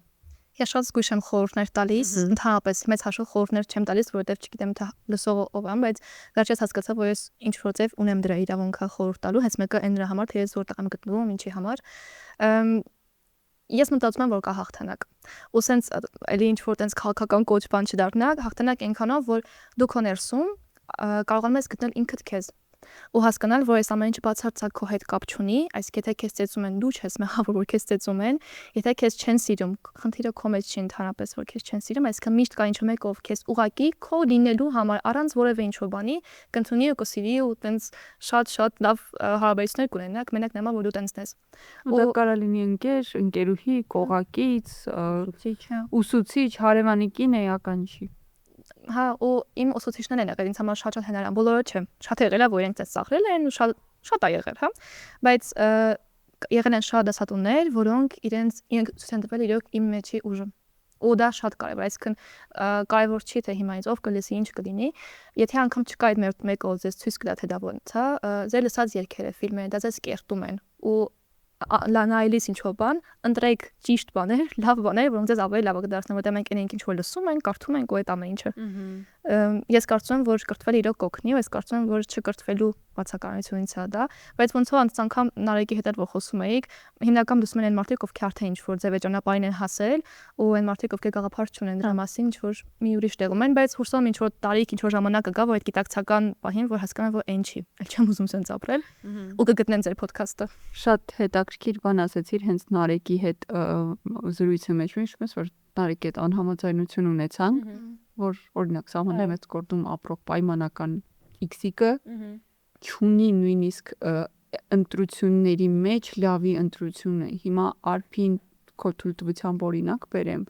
[SPEAKER 2] Ես շատ զգույշ եմ խորհուրդներ տալիս, ընդհանրապես մեծ հաշվով խորհուրդներ չեմ տալիս, որովհետև չգիտեմ թե լսողը ով եմ, բայց վերջերս հասկացա, որ ես ինչ որ ձև ունեմ դրա իրավունքը խորհուրդ տալու, հենց մեկը այն դրա համար, թե ես որտեղ եմ գտնվում, ինչի համար։ Ես մտածում եմ, որ կա հաղթանակ։ Ու սենց էլի ինչ որ տենց քաղաքական կոչ բան չդառնա, հաղթանակ այնքանով, որ դու քո ներսում կարողանում ես գտնել ինքդ քեզ ու հասկանալ, որ այս ամեն ինչը բացարձակ քո հետ կապ չունի, այսինքն եթե քեզ ծեծում են, դու չես մեղավոր, որ քեզ ծեծում են, եթե քեզ չեն սիրում, խնդիրը քո մեջ չի ընդհանրապես, որ քեզ չեն սիրում, այսինքն միշտ կա ինչ-որ մեկը, ով քեզ ուղակի քո լինելու համար առանց որևէ ինչ-որ բանի կընդունի ու կսիրի ու տենց շատ լավ հարաբերություններ կունենաք, մենակ նայма որ դու տենց ես։
[SPEAKER 3] Ու դա կարա լինի ընկեր, ընկերուհի, կողակից, ուսուցիչ, հարևանի կին էական չի։
[SPEAKER 2] Հա, ու իմ ուսուցիչներն են եղել ինձ համար շատ հնարավոր, բոլորը չէ, շատ եղել է, որ իրենք դες ծախրել են ու շատ է եղել, հա, բայց եղել են շատ դասատուներ, որոնք իրենք ցույց են տվել իրոք իմ մեջի ուժը։ Ու դա շատ կարևոր է, այսինքն կարևոր չի թե հիմա ինձ ով կլսի, ինչ կլինի, եթե անգամ չկա այդ մեկը ով ձեզ ցույց կտա թե դա ոնց է, ձեր լսած երգերը, ֆիլմերը, դա ձեզ կերտում են ու լանայլիս ինչ-որ բան, ընտրեք ճիշտ բաներ, լավ բաներ, որոնք ձեզ ավելի լավ կդարձնեն, որտեղ մենք այնինք ինչ-որ լսում ենք, կարդում ենք ու այդ ամեն ինչը։ Ես կարծում եմ, որ կրթվել իրոք կօգնի, ու ես կարծում եմ, որ չկրթվելու բացակայությունից է դա, բայց ոնց որ անց անգամ Նարեկի հետ որ խոսում էիք, հիմնական դուսում են այն մարդիկ, ովքեր արդեն ինչ-որ ձևե ճանապարհին են հասել, ու այն մարդիկ, ովքեր գաղափար չունեն դրա մասին, ինչ-որ մի ուրիշ տեղում են, բայց հուսով եմ ինչ-որ տարիք, ինչ-որ ժամանակ կգա, որ այդ գիտակցական պահին, որ հասկանան, որ այն չի, այլ չեմ ուզում սենց ապրել, ու կգտնեն ձեր ոդքասթը։
[SPEAKER 3] Շատ հետաքրքիր բան ասացիր հենց Նարեկի հետ զրույցի մեջ, ինչպես որ Նարեկի հետ անհամաձայնություն ունեցան, որ օրինակ սահմանների մեջ կորդում ապրող պայմանական X-ը չունի նույնիսկ ընտրությունների մեջ լավի ընտրությունը։ Հիմա Արփին քո թույլտվությամբ օրինակ բերեմ,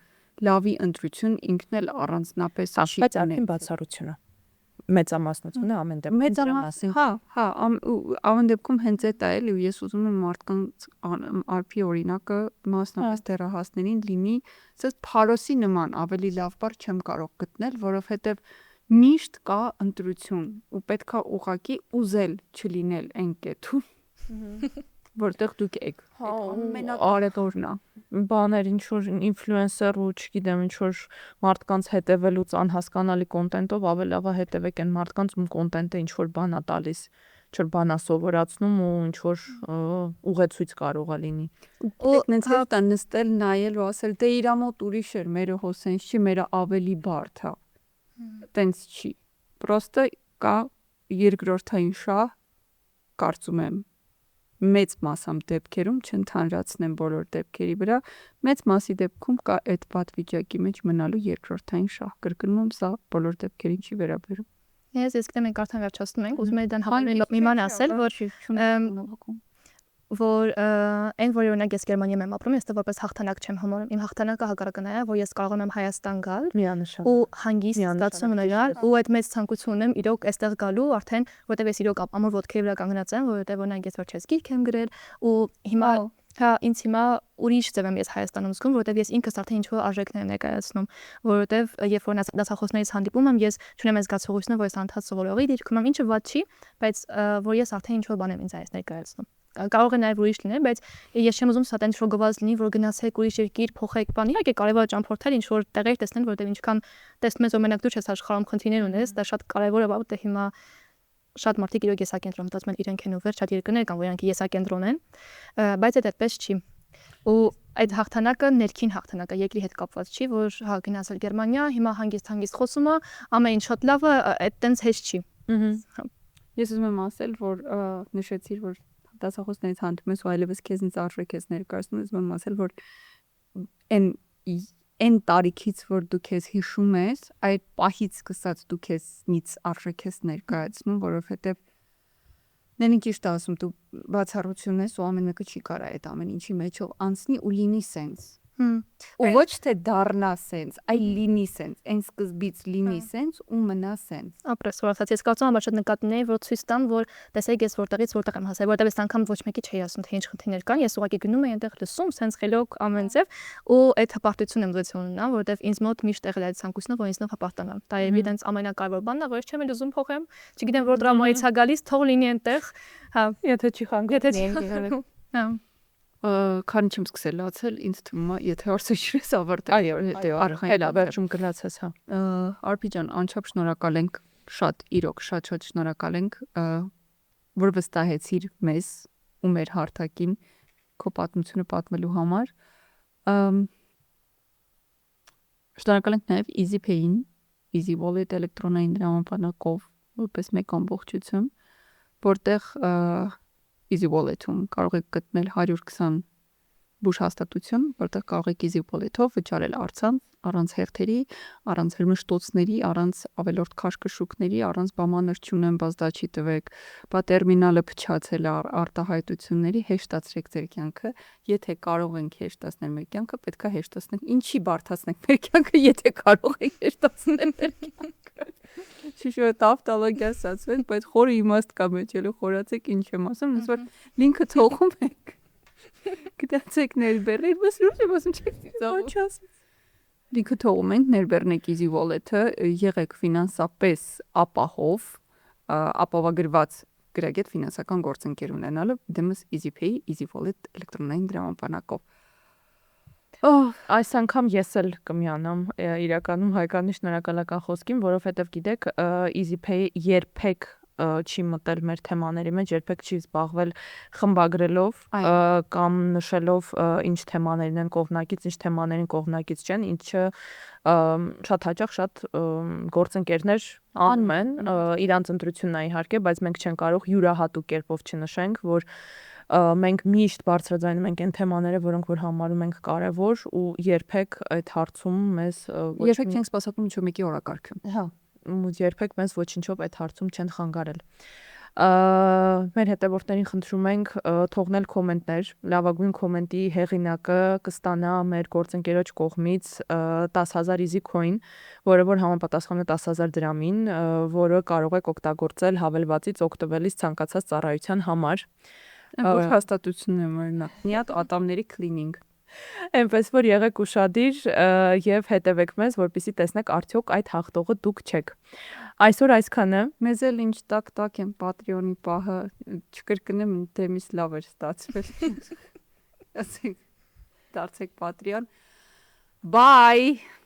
[SPEAKER 3] լավի ընտրություն ինքն էլ առանձնապես
[SPEAKER 1] բայց Արփին բացառությունը։ մեծամասնությունը ամեն դեպքում
[SPEAKER 3] մեծամասն ամեն դեպքում հենց այդ է էլի ու ես ուզում եմ մարդկանց արփի օրինակը մասնապես դեռահասներին լինի ասես փարոսի նման ավելի լավ բառ չեմ կարող գտնել, որովհետև միշտ կա ընտրություն ու պետքա ուղակի ուզել չլինել այն կետում որտեղ դուք եք ամենակարևորն է
[SPEAKER 1] բաներ ինչ որ ինֆլուենսեր ու չգիտեմ ինչ որ մարդկանց հետևելուց անհասկանալի կոնտենտով ավելի լավ է հետևեք այն մարդկանց ում կոնտենտը ինչ որ բան է տալիս ինչ որ բան է սովորացնում ու ինչ որ ուղեցույց կարող է լինի
[SPEAKER 3] ու նենց հետ նստել նայել ու ասել դե իրա մոտ ուրիշ էր մերը հոսենս չի մերը ավելի բարդ է տենց չի պրոստը կա երկրորդային շահ կարծում եմ մեծ մասամ դեպքերում չընդհանրացնեմ բոլոր դեպքերի վրա մեծ մասի դեպքում կա այդ պատվիճակի մեջ մնալու երկրորդային շահ կրկնում սա բոլոր դեպքերին չի վերաբերում
[SPEAKER 2] ես գիտեմ մենք արդեն վերջացնում ենք ուզում եմ դան մի բան ասել որ այն որ օրինակ ես Գերմանիայում եմ ապրում, ես դա որպես հաղթանակ չեմ համարում։ Իմ հաղթանակը հակառակն է, որ ես կարող եմ Հայաստան գալ ու հանգիստ ստացում ունենալ ու այդ մեծ ցանկությունն եմ իրոք այստեղ գալու արդեն, որտեղ ես իրոք ամոր ոտքերի վրա կանգնած եմ, որովհետև օրինակ ես վերջերս գիրք եմ գրել ու հիմա ինձ հիմա ուրիշ ձև եմ ես Հայաստանում զգում, որովհետև ես ինքս արդեն ինչ-որ արժեքներ եմ ներկայացնում, որովհետև երբ որ դասախոսներից հանդիպում եմ, ես չունեմ այս զգացողությունը, որ ես անդադ սովորողի դիրքում եմ, ինչը վատ չի, բայց որ ես արդեն ինչ-որ բան եմ ինձ այս ներկայացնում։ Կարող է նաև ուրիշ լինել, բայց ես չեմ ուզում սա տենց որ գովազ լինի, որ գնացեք ուրիշ երկիր, փոխեք բան։ Իհարկե կարևոր է ճամփորդել, ինչ որ տեղեր տեսնել, որովհետև ինչքան տեսնում ես որ մենակ դու չես աշխարհում խնդիրներ ունես, դա շատ կարևոր է, որովհետև հիմա շատ մարդիկ իրոք եսակենտրոն մտածում են իրենք են ու վերջ շատ երկրներ կան, որ իրանք եսակենտրոն են, բայց այդ այդպես չի։ Ու այդ հաղթանակը ներքին հաղթանակ է, երկրի հետ կապված չի, որ հա գնացել Գերմանիա, հիմա հանգիստ խոսում է, ամեն ինչ շատ լավ է, այդ տենց հեշտ չի։
[SPEAKER 3] Ես ուզում եմ ասել, որ նշեցիր, որ դասախոսներից հանդիպում ես ու այլևս քեզնից արժեք ես ներկայացնում, ուզում եմ ասել, որ այն տարիքից, որ դու քեզ հիշում ես, այդ պահից սկսած դու քեզնից արժեք ես ներկայացնում, որովհետև նենի ճիշտ ասում, դու բացառություն ես ու ամեն մեկը չի կարա այդ ամեն ինչի մեջով անցնի ու լինի սենց։ Ու ոչ թե դառնա սենց, այլ լինի սենց, այն սկզբից լինի սենց ու մնա սենց։
[SPEAKER 2] Ապրես որացած ես կարծում եմ, շատ նկատներ, որ ցույց տան, որ տեսեք ես որտեղից որտեղ եմ հասել, որտեղ ես անգամ ոչ մեկի չի ասում, թե ինչ խնդիրներ կան, ես ուղղակի գնում եմ այնտեղ լսում, սենց խելոք ամեն ձև ու այդ հպարտություն եմ զգացում ունենա, որովհետև ինձ մոտ միշտ եղել է այդ ցանկությունը, որ ինձնով հպարտանամ։ Դա էվիդենս ամենակարևոր բանն է, որ ես չեմ էլ ուզում փոխեմ, չգիտեմ որ դրամայից է գալիս, թող լինի այնտեղ, հա,
[SPEAKER 1] եթե չի խանգարում։
[SPEAKER 2] Հա
[SPEAKER 3] քանի չեմ սկսել լացել, ինձ թվում է, եթե արսեջրես ավարտել։
[SPEAKER 1] Այո, հետո վերջում գնացես, հա։
[SPEAKER 3] Արփի ջան, անչափ շնորհակալ ենք, շատ, իրոք, շատ շնորհակալ ենք, որ վստահեցիր մեզ ու մեր հարթակին քո պատմությունը պատմելու համար։ Շնորհակալ ենք նաև EasyPay-ին, Easy Wallet էլեկտրոնային դրամապանակով, որպես մեկ ամբողջություն, որտեղ Easy Wallet-ում կարող եք գտնել 120 բուժ հաստատություն, որտեղ կարող եք Easy Wallet-ով վճարել առցանց, առանց հերթերի, առանց հրմշտոցների, առանց ավելորդ քաշքշուկների, առանց բամանր չունեմ, բաց դա չի տվեք, բա տերմինալը փչացել է արտահայտությունների, հեշտացրեք ձեր կյանքը, եթե կարող ենք հեշտացնել մեր կյանքը, պետք է հեշտացնենք, ինչի բարդացնենք մեր կյանքը, եթե կարող ենք հեշտացնել մեր կյանքը։ Շիշո տավտալոգիա ասացվեց, բայց խորը իմաստ կա մեջելու խորացեք ինչ եմ ասում, ոնց որ լինքը թողում եք։ Գտածեք ներբեռնել, բայց լուրջ եմ ասում, չեք Լինքը թողում ենք, ներբեռնեք Easy Wallet-ը, եղեք ֆինանսապես ապահով, ապահովագրված գրագետ ֆինանսական գործընկեր ունենալը, դեմս EasyPay, Easy Wallet էլեկտրոնային դրամապանակով։
[SPEAKER 1] Այս անգամ ես էլ կմիանամ իրականում Հայկանի շնորհակալական խոսքին, որովհետև գիտեք, EasyPay երբեք չի մտել մեր թեմաների մեջ, երբեք չի զբաղվել խմբագրելով կամ նշելով ինչ թեմաներն են կողմնակից, ինչ թեմաներին կողմնակից չեն, ինչը շատ հաճախ շատ գործընկերներ անում են, իրանց ընտրությունն է իհարկե, բայց մենք չենք կարող յուրահատուկ կերպով չնշենք, որ մենք միշտ բարձրաձայնում ենք այն թեմաները, որոնք որ համարում ենք կարևոր ու երբեք այդ հարցում մեզ
[SPEAKER 3] երբեք չենք սպասարկում ինչ-որ մեկի օրակարգը։
[SPEAKER 1] Հա, երբեք մեզ ոչինչով այդ հարցում չեն խանգարել։ Մեր հետևորդներին խնդրում ենք թողնել կոմենտներ, լավագույն կոմենտի հեղինակը կստանա մեր գործընկերոջ կողմից 10,000 easy coin, որը որ համապատասխանում է 10,000 դրամին, որը կարող եք օգտագործել հավելվածից օգտվելիս ցանկացած ծառայության համար։
[SPEAKER 3] Որ հաստատություն եմ օրինակ։ Մի հատ ատամների cleaning։
[SPEAKER 1] Այնպես որ եղեք ուշադիր եւ հետևեք մեզ, որպեսզի տեսնեք արդյոք այդ հաղթողը դուք չեք։ Այսօր այսքանը։
[SPEAKER 3] Մեզ էլ ինչ տակ են Patreon-ի պահը, չկրկնեմ, դեմից լավ էր ստացվել։ Ասենք, դարձեք Patreon։ Bye։